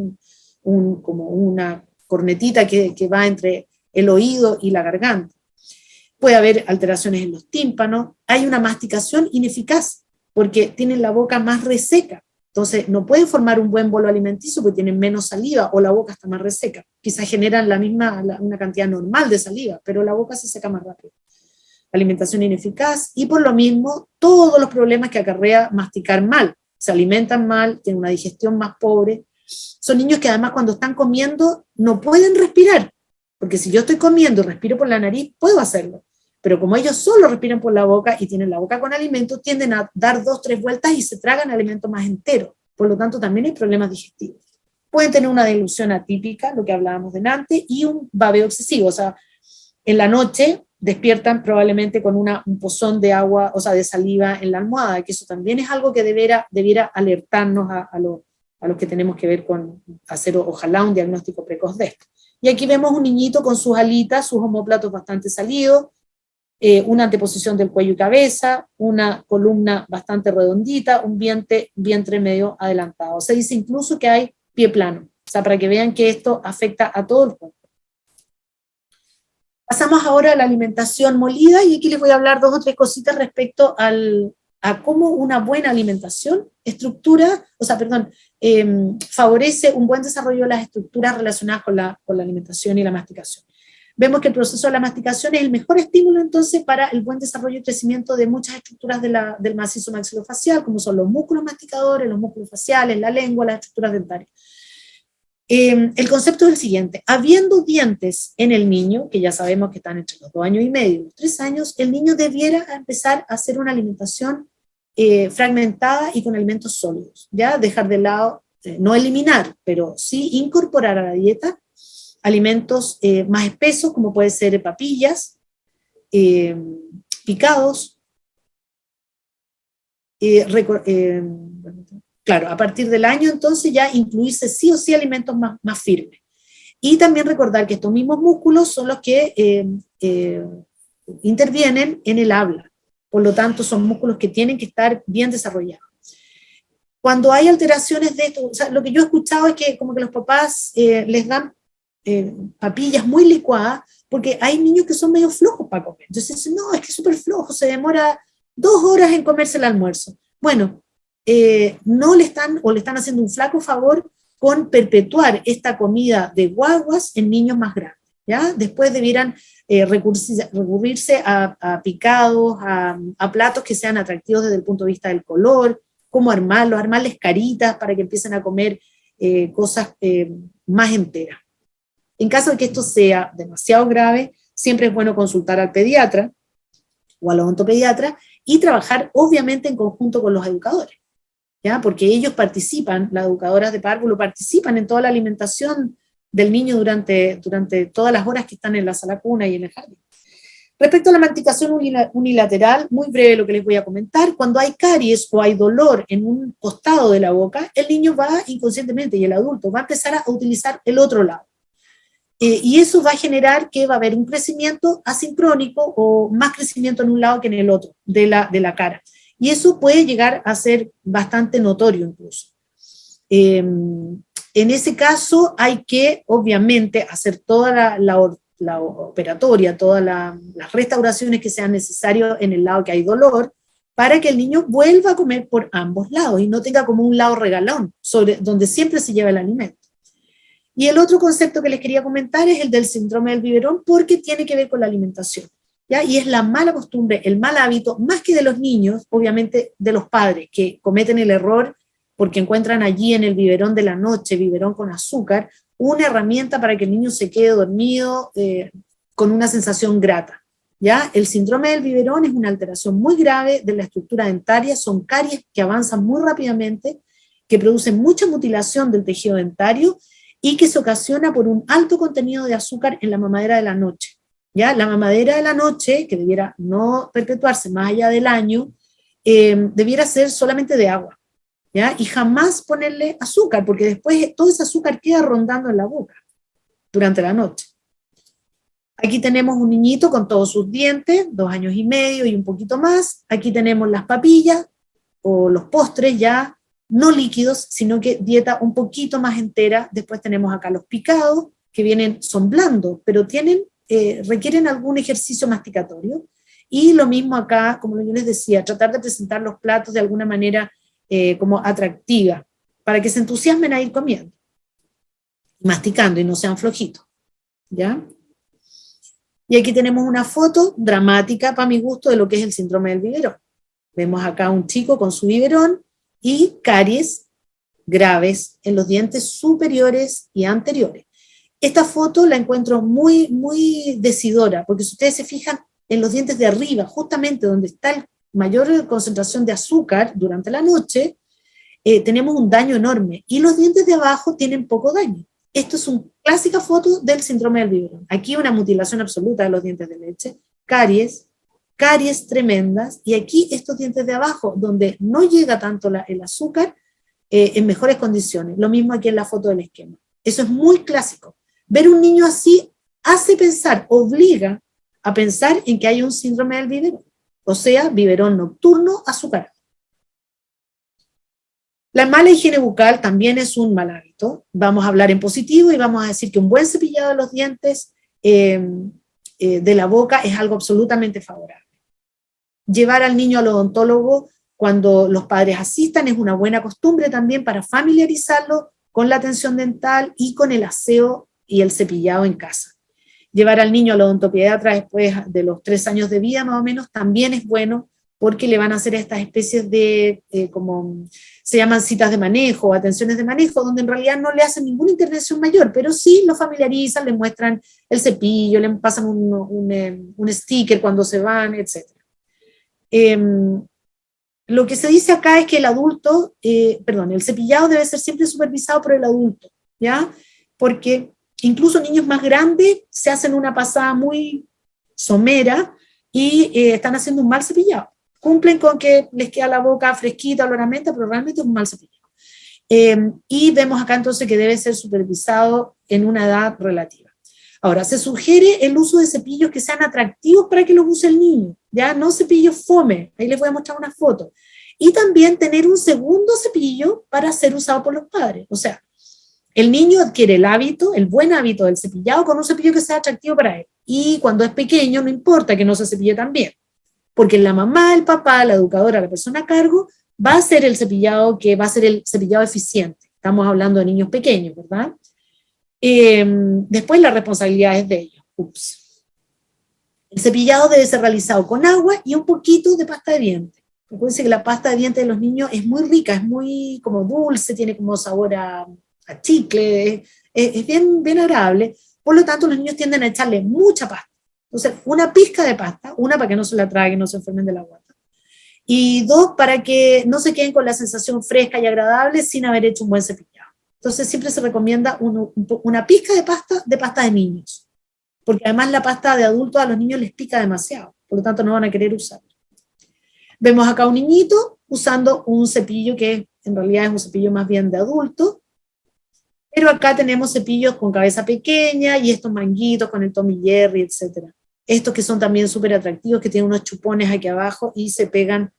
S2: como una cornetita que va entre el oído y la garganta. Puede haber alteraciones en los tímpanos, hay una masticación ineficaz, porque tienen la boca más reseca, entonces no pueden formar un buen bolo alimenticio porque tienen menos saliva o la boca está más reseca. Quizás generan una cantidad normal de saliva, pero la boca se seca más rápido. Alimentación ineficaz y por lo mismo todos los problemas que acarrea masticar mal. Se alimentan mal, tienen una digestión más pobre. Son niños que además cuando están comiendo no pueden respirar, porque si yo estoy comiendo y respiro por la nariz, puedo hacerlo. Pero como ellos solo respiran por la boca y tienen la boca con alimento, tienden a dar 2 o 3 vueltas y se tragan alimento más entero. Por lo tanto, también hay problemas digestivos. Pueden tener una dilución atípica, lo que hablábamos delante, y un babeo excesivo. O sea, en la noche despiertan probablemente con un pozón de agua, o sea, de saliva en la almohada, que eso también es algo que debiera alertarnos a los que tenemos que ver con hacer, ojalá, un diagnóstico precoz de esto. Y aquí vemos un niñito con sus alitas, sus omóplatos bastante salidos, una anteposición del cuello y cabeza, una columna bastante redondita, un vientre medio adelantado. Se dice incluso que hay pie plano, o sea, para que vean que esto afecta a todo el cuerpo. Pasamos ahora a la alimentación molida, y aquí les voy a hablar 2 o 3 cositas respecto a cómo una buena alimentación favorece un buen desarrollo de las estructuras relacionadas con la alimentación y la masticación. Vemos que el proceso de la masticación es el mejor estímulo entonces para el buen desarrollo y crecimiento de muchas estructuras del macizo maxilofacial, como son los músculos masticadores, los músculos faciales, la lengua, las estructuras dentarias. El concepto es el siguiente: habiendo dientes en el niño, que ya sabemos que están entre los 2 años y medio y los 3 años, el niño debiera empezar a hacer una alimentación fragmentada y con alimentos sólidos, ¿ya? Dejar de lado, no eliminar, pero sí incorporar a la dieta alimentos más espesos, como puede ser papillas, picados, claro, a partir del año entonces ya incluirse sí o sí alimentos más firmes. Y también recordar que estos mismos músculos son los que intervienen en el habla, por lo tanto son músculos que tienen que estar bien desarrollados. Cuando hay alteraciones de esto, o sea, lo que yo he escuchado es que como que los papás les dan papillas muy licuadas, porque hay niños que son medio flojos para comer. Entonces dicen, no, es que es súper flojo, se demora 2 horas en comerse el almuerzo. Bueno, no le están haciendo un flaco favor con perpetuar esta comida de guaguas en niños más grandes, ¿ya? Después debieran recurrirse a picados, a platos que sean atractivos desde el punto de vista del color, cómo armarles caritas para que empiecen a comer cosas más enteras. En caso de que esto sea demasiado grave, siempre es bueno consultar al pediatra o al odontopediatra y trabajar obviamente en conjunto con los educadores, ¿ya? Porque ellos participan, las educadoras de párvulo participan en toda la alimentación del niño durante todas las horas que están en la sala cuna y en el jardín. Respecto a la masticación unilateral, muy breve lo que les voy a comentar: cuando hay caries o hay dolor en un costado de la boca, el niño va inconscientemente, y el adulto va a empezar a utilizar el otro lado. Y eso va a generar que va a haber un crecimiento asincrónico o más crecimiento en un lado que en el otro de la cara. Y eso puede llegar a ser bastante notorio incluso. En ese caso hay que, obviamente, hacer toda la operatoria, todas las restauraciones que sean necesarias en el lado que hay dolor, para que el niño vuelva a comer por ambos lados y no tenga como un lado regalón, donde siempre se lleva el alimento. Y el otro concepto que les quería comentar es el del síndrome del biberón, porque tiene que ver con la alimentación, ¿ya? Y es la mala costumbre, el mal hábito, más que de los niños, obviamente de los padres, que cometen el error porque encuentran allí en el biberón de la noche, biberón con azúcar, una herramienta para que el niño se quede dormido con una sensación grata. ¿Ya? El síndrome del biberón es una alteración muy grave de la estructura dentaria, son caries que avanzan muy rápidamente, que producen mucha mutilación del tejido dentario y que se ocasiona por un alto contenido de azúcar en la mamadera de la noche. ¿Ya? La mamadera de la noche, que debiera no perpetuarse más allá del año, debiera ser solamente de agua, ¿ya? Y jamás ponerle azúcar, porque después todo ese azúcar queda rondando en la boca durante la noche. Aquí tenemos un niñito con todos sus dientes, 2 años y medio y un poquito más. Aquí tenemos las papillas o los postres ya no líquidos, sino que dieta un poquito más entera. Después tenemos acá los picados, que son blandos, pero requieren algún ejercicio masticatorio. Y lo mismo acá, como yo les decía, tratar de presentar los platos de alguna manera como atractiva, para que se entusiasmen a ir comiendo, masticando y no sean flojitos, ¿ya? Y aquí tenemos una foto dramática, para mi gusto, de lo que es el síndrome del biberón. Vemos acá un chico con su biberón y caries graves en los dientes superiores y anteriores. Esta foto la encuentro muy, muy decidora, porque si ustedes se fijan en los dientes de arriba, justamente donde está la mayor concentración de azúcar durante la noche, tenemos un daño enorme, y los dientes de abajo tienen poco daño. Esto es una clásica foto del síndrome del biberón. Aquí una mutilación absoluta de los dientes de leche, caries tremendas, y aquí estos dientes de abajo, donde no llega tanto el azúcar, en mejores condiciones. Lo mismo aquí en la foto del esquema. Eso es muy clásico. Ver un niño así hace pensar, obliga a pensar en que hay un síndrome del biberón, o sea, biberón nocturno azucarado. La mala higiene bucal también es un mal hábito. Vamos a hablar en positivo y vamos a decir que un buen cepillado de los dientes de la boca es algo absolutamente favorable. Llevar al niño al odontólogo cuando los padres asistan es una buena costumbre también para familiarizarlo con la atención dental y con el aseo y el cepillado en casa. Llevar al niño al odontopediatra después de los 3 años de vida más o menos también es bueno, porque le van a hacer estas especies de, como se llaman citas de manejo, atenciones de manejo, donde en realidad no le hacen ninguna intervención mayor, pero sí lo familiarizan, le muestran el cepillo, le pasan un sticker cuando se van, etc. Lo que se dice acá es que el cepillado debe ser siempre supervisado por el adulto, ¿ya? Porque incluso niños más grandes se hacen una pasada muy somera y están haciendo un mal cepillado. Cumplen con que les queda la boca fresquita, olor a menta, pero realmente es un mal cepillado. Y vemos acá entonces que debe ser supervisado en una edad relativa. Ahora, se sugiere el uso de cepillos que sean atractivos para que los use el niño, ya no cepillos fome, ahí les voy a mostrar una foto. Y también tener un segundo cepillo para ser usado por los padres. O sea, el niño adquiere el buen hábito del cepillado con un cepillo que sea atractivo para él. Y cuando es pequeño, no importa que no se cepille tan bien, porque la mamá, el papá, la educadora, la persona a cargo, va a hacer el cepillado que va a ser el cepillado eficiente. Estamos hablando de niños pequeños, ¿verdad? Después la responsabilidad es de ellos. El cepillado debe ser realizado con agua y un poquito de pasta de dientes. Recuerden que la pasta de dientes de los niños es muy rica, es muy como dulce, tiene como sabor a chicle, es bien, bien agradable. Por lo tanto, los niños tienden a echarle mucha pasta. Entonces, una pizca de pasta, una para que no se la traguen, no se enfermen de la guata, y 2 para que no se queden con la sensación fresca y agradable sin haber hecho un buen cepillado. Entonces, siempre se recomienda una pizca de pasta de niños, porque además la pasta de adultos a los niños les pica demasiado, por lo tanto no van a querer usarla. Vemos acá un niñito usando un cepillo que en realidad es un cepillo más bien de adulto, pero acá tenemos cepillos con cabeza pequeña y estos manguitos con el Tommy Jerry, etc. Estos que son también súper atractivos, que tienen unos chupones aquí abajo y se pegan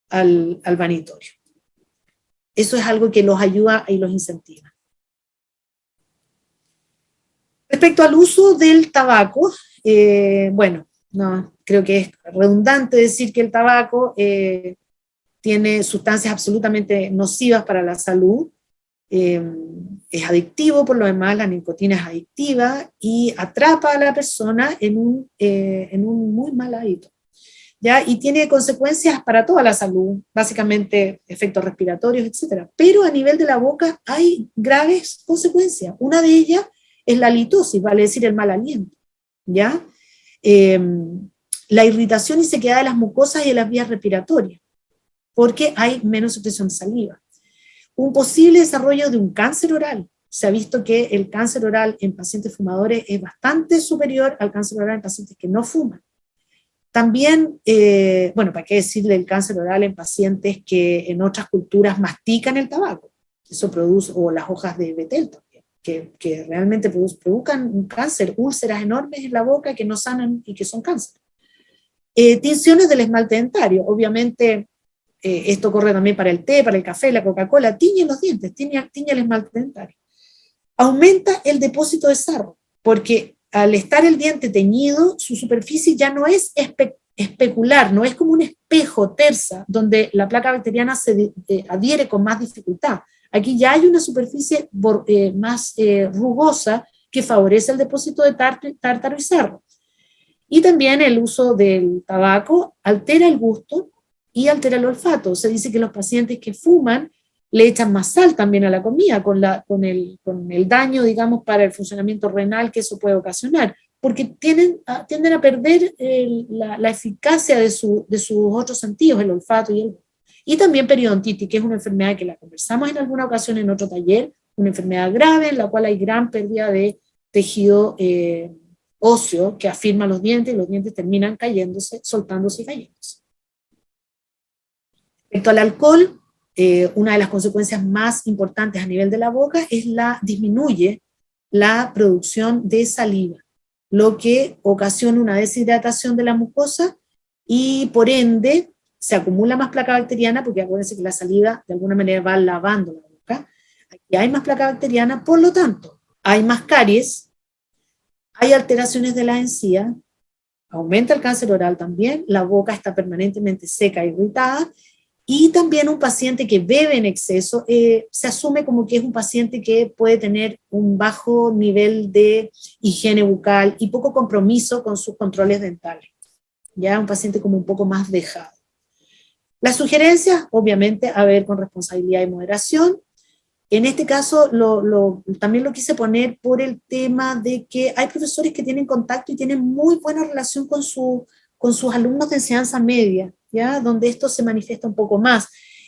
S2: al vanitorio. Eso es algo que los ayuda y los incentiva. Respecto al uso del tabaco, creo que es redundante decir que el tabaco tiene sustancias absolutamente nocivas para la salud. Es adictivo, por lo demás la nicotina es adictiva y atrapa a la persona en un muy mal hábito, ¿ya? Y tiene consecuencias para toda la salud, básicamente efectos respiratorios, etc. Pero a nivel de la boca hay graves consecuencias. Una de ellas es la halitosis, vale decir el mal aliento, ¿ya? La irritación y sequedad de las mucosas y de las vías respiratorias, porque hay menos secreción de saliva. Un posible desarrollo de un cáncer oral. Se ha visto que el cáncer oral en pacientes fumadores es bastante superior al cáncer oral en pacientes que no fuman. También, bueno, ¿para qué decirle el cáncer oral en pacientes que en otras culturas mastican el tabaco? Eso produce, o las hojas de betel también, que realmente provocan un cáncer, úlceras enormes en la boca que no sanan y que son cáncer. Tinciones del esmalte dentario, obviamente esto corre también para el té, para el café, la Coca-Cola, tiñe los dientes, tiñe el esmalte dentario. Aumenta el depósito de sarro, porque al estar el diente teñido, su superficie ya no es especular, no es como un espejo tersa, donde la placa bacteriana se adhiere con más dificultad. Aquí ya hay una superficie más rugosa que favorece el depósito de tártaro y sarro. Y también el uso del tabaco altera el gusto y altera el olfato. Se dice que los pacientes que fuman le echan más sal también a la comida, con el daño, digamos, para el funcionamiento renal que eso puede ocasionar, porque tienden a perder la eficacia de sus otros sentidos, el olfato y el gusto. Y también periodontitis, que es una enfermedad que la conversamos en alguna ocasión en otro taller, una enfermedad grave en la cual hay gran pérdida de tejido óseo que afirma los dientes y los dientes terminan cayéndose, soltándose y cayéndose. Respecto al alcohol, una de las consecuencias más importantes a nivel de la boca es disminuye la producción de saliva, lo que ocasiona una deshidratación de la mucosa y por ende se acumula más placa bacteriana, porque acuérdense que la saliva de alguna manera va lavando la boca. Aquí hay más placa bacteriana, por lo tanto, hay más caries, hay alteraciones de la encía, aumenta el cáncer oral también, la boca está permanentemente seca e irritada, y también un paciente que bebe en exceso se asume como que es un paciente que puede tener un bajo nivel de higiene bucal y poco compromiso con sus controles dentales. Ya un paciente como un poco más dejado. Las sugerencias, obviamente, a ver con responsabilidad y moderación. En este caso, también lo quise poner por el tema de que hay profesores que tienen contacto y tienen muy buena relación con sus alumnos de enseñanza media, ¿ya? Donde esto se manifiesta un poco más.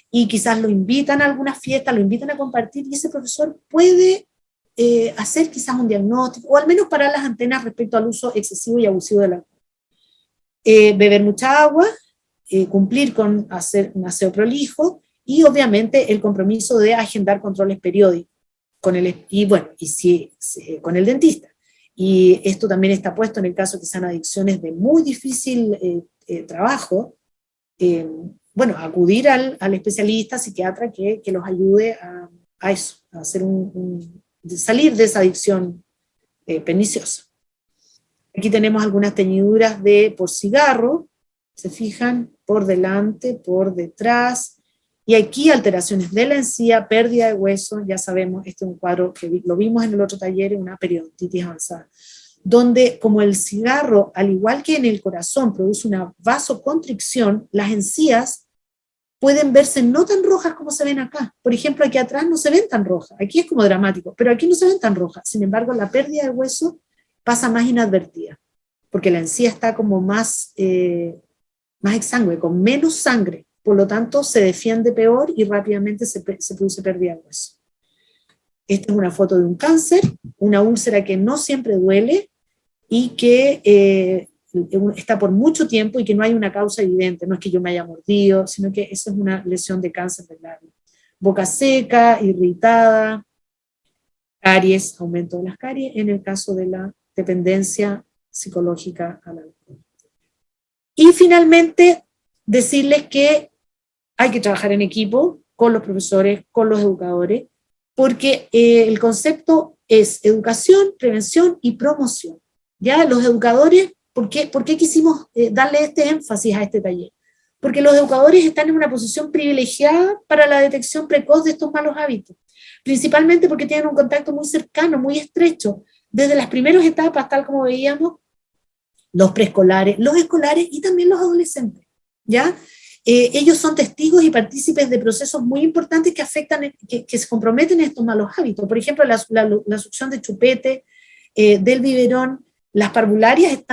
S2: Y quizás lo invitan a alguna fiesta, lo invitan a compartir, y ese profesor puede hacer quizás un diagnóstico, o al menos parar las antenas respecto al uso excesivo y abusivo del alcohol. Beber mucha agua, cumplir con hacer un aseo prolijo, y obviamente el compromiso de agendar controles periódicos con el dentista. Y esto también está puesto en el caso que sean adicciones de muy difícil trabajo, acudir al especialista psiquiatra que los ayude a eso, a hacer salir de esa adicción perniciosa. Aquí tenemos algunas teñiduras por cigarro, se fijan, por delante, por detrás, y aquí alteraciones de la encía, pérdida de hueso, ya sabemos, este es un cuadro que lo vimos en el otro taller, una periodontitis avanzada, donde como el cigarro, al igual que en el corazón, produce una vasoconstricción, las encías pueden verse no tan rojas como se ven acá. Por ejemplo, aquí atrás no se ven tan rojas, aquí es como dramático, pero aquí no se ven tan rojas. Sin embargo, la pérdida de hueso pasa más inadvertida, porque la encía está como más exangüe, con menos sangre, por lo tanto se defiende peor y rápidamente se produce pérdida de hueso. Esta es una foto de un cáncer, una úlcera que no siempre duele y que está por mucho tiempo y que no hay una causa evidente, no es que yo me haya mordido, sino que eso es una lesión de cáncer del labio. Boca seca, irritada, caries, aumento de las caries en el caso de la dependencia psicológica al alcohol. Y finalmente, decirles que hay que trabajar en equipo con los profesores, con los educadores, porque el concepto es educación, prevención y promoción. Ya los educadores, ¿por qué quisimos darle este énfasis a este taller? Porque los educadores están en una posición privilegiada para la detección precoz de estos malos hábitos, principalmente porque tienen un contacto muy cercano, muy estrecho, desde las primeras etapas, tal como veíamos, los preescolares, los escolares y también los adolescentes, ¿ya? Ellos son testigos y partícipes de procesos muy importantes que afectan, que se comprometen estos malos hábitos. Por ejemplo, la succión de chupete, del biberón, las parvularias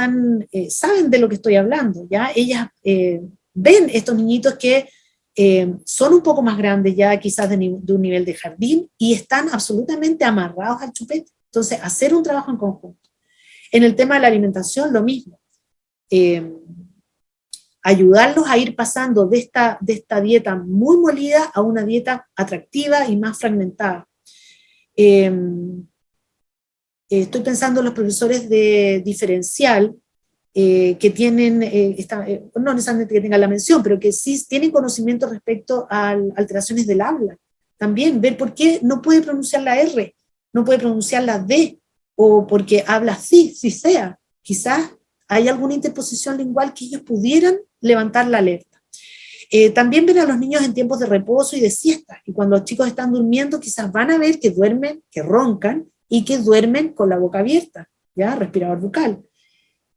S2: saben de lo que estoy hablando, ¿ya? Ellas ven estos niñitos que son un poco más grandes ya quizás de un nivel de jardín y están absolutamente amarrados al chupete. Entonces, hacer un trabajo en conjunto. En el tema de la alimentación, lo mismo. Ayudarlos a ir pasando de esta dieta muy molida a una dieta atractiva y más fragmentada. Estoy pensando en los profesores de diferencial que tienen, no necesariamente que tengan la mención, pero que sí tienen conocimiento respecto a alteraciones del habla. También ver por qué no puede pronunciar la R, no puede pronunciar la D, o porque habla así, si sea. Quizás hay alguna interposición lingual que ellos pudieran levantar la alerta. También ver a los niños en tiempos de reposo y de siesta, y cuando los chicos están durmiendo quizás van a ver que duermen, que roncan, y que duermen con la boca abierta, ¿ya? Respirador bucal.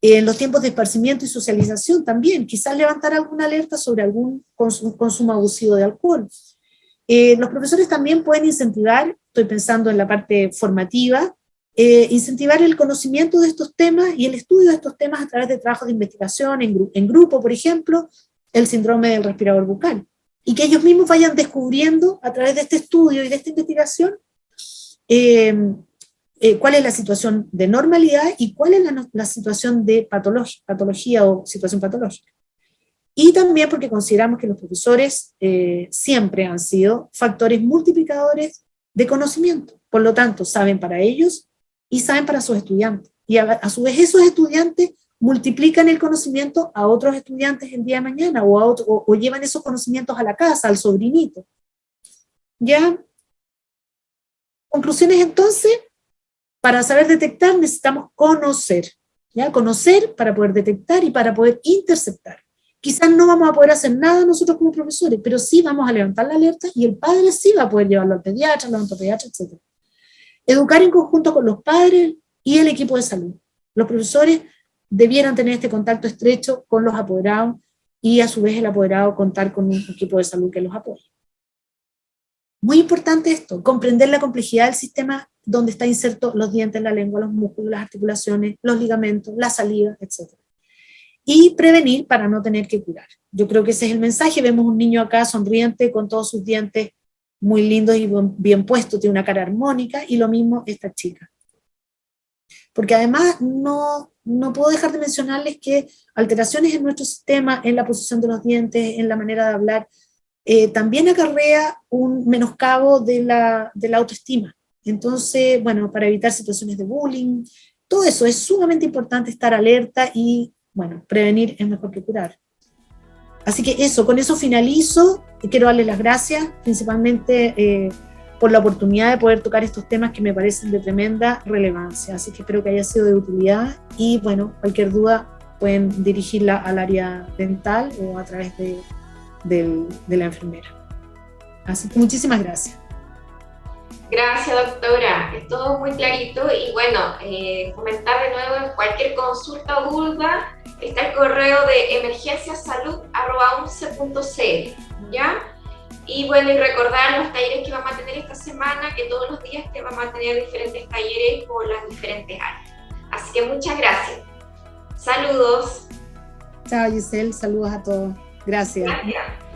S2: En los tiempos de esparcimiento y socialización también, quizás levantar alguna alerta sobre algún consumo abusivo de alcohol. Los profesores también pueden incentivar, estoy pensando en la parte formativa, incentivar el conocimiento de estos temas y el estudio de estos temas a través de trabajos de investigación en grupo, por ejemplo, el síndrome del respirador bucal, y que ellos mismos vayan descubriendo a través de este estudio y de esta investigación cuál es la situación de normalidad y cuál es la situación de patología o situación patológica. Y también porque consideramos que los profesores siempre han sido factores multiplicadores de conocimiento, por lo tanto saben para ellos y saben para sus estudiantes, y a su vez esos estudiantes multiplican el conocimiento a otros estudiantes el día de mañana, o llevan esos conocimientos a la casa, al sobrinito. ¿Ya? Conclusiones entonces. Para saber detectar necesitamos conocer, ¿ya? Conocer para poder detectar y para poder interceptar. Quizás no vamos a poder hacer nada nosotros como profesores, pero sí vamos a levantar la alerta y el padre sí va a poder llevarlo al pediatra, al odontopediatra, etc. Educar en conjunto con los padres y el equipo de salud. Los profesores debieran tener este contacto estrecho con los apoderados y a su vez el apoderado contar con un equipo de salud que los apoye. Muy importante esto, comprender la complejidad del sistema donde está inserto los dientes, la lengua, los músculos, las articulaciones, los ligamentos, la saliva, etc. Y prevenir para no tener que curar. Yo creo que ese es el mensaje. Vemos un niño acá sonriente con todos sus dientes muy lindos y bien puestos, tiene una cara armónica, y lo mismo esta chica. Porque además no puedo dejar de mencionarles que alteraciones en nuestro sistema, en la posición de los dientes, en la manera de hablar, también acarrea un menoscabo de la autoestima. Entonces, bueno, para evitar situaciones de bullying, todo eso es sumamente importante, estar alerta y, bueno, prevenir es mejor que curar. Así que eso, con eso finalizo, y quiero darles las gracias, principalmente por la oportunidad de poder tocar estos temas que me parecen de tremenda relevancia. Así que espero que haya sido de utilidad, y bueno, cualquier duda pueden dirigirla al área dental o a través de la enfermera. Así que muchísimas gracias.
S1: Gracias, doctora. Es todo muy clarito, y bueno, comentar de nuevo, en cualquier consulta o duda está el correo de emergenciasalud@unce.cl, ¿ya? Y bueno, y recordar los talleres que vamos a tener esta semana, que todos los días te vamos a tener diferentes talleres por las diferentes áreas. Así que muchas gracias. Saludos.
S2: Chao, Giselle, saludos a todos. Gracias.
S1: Gracias.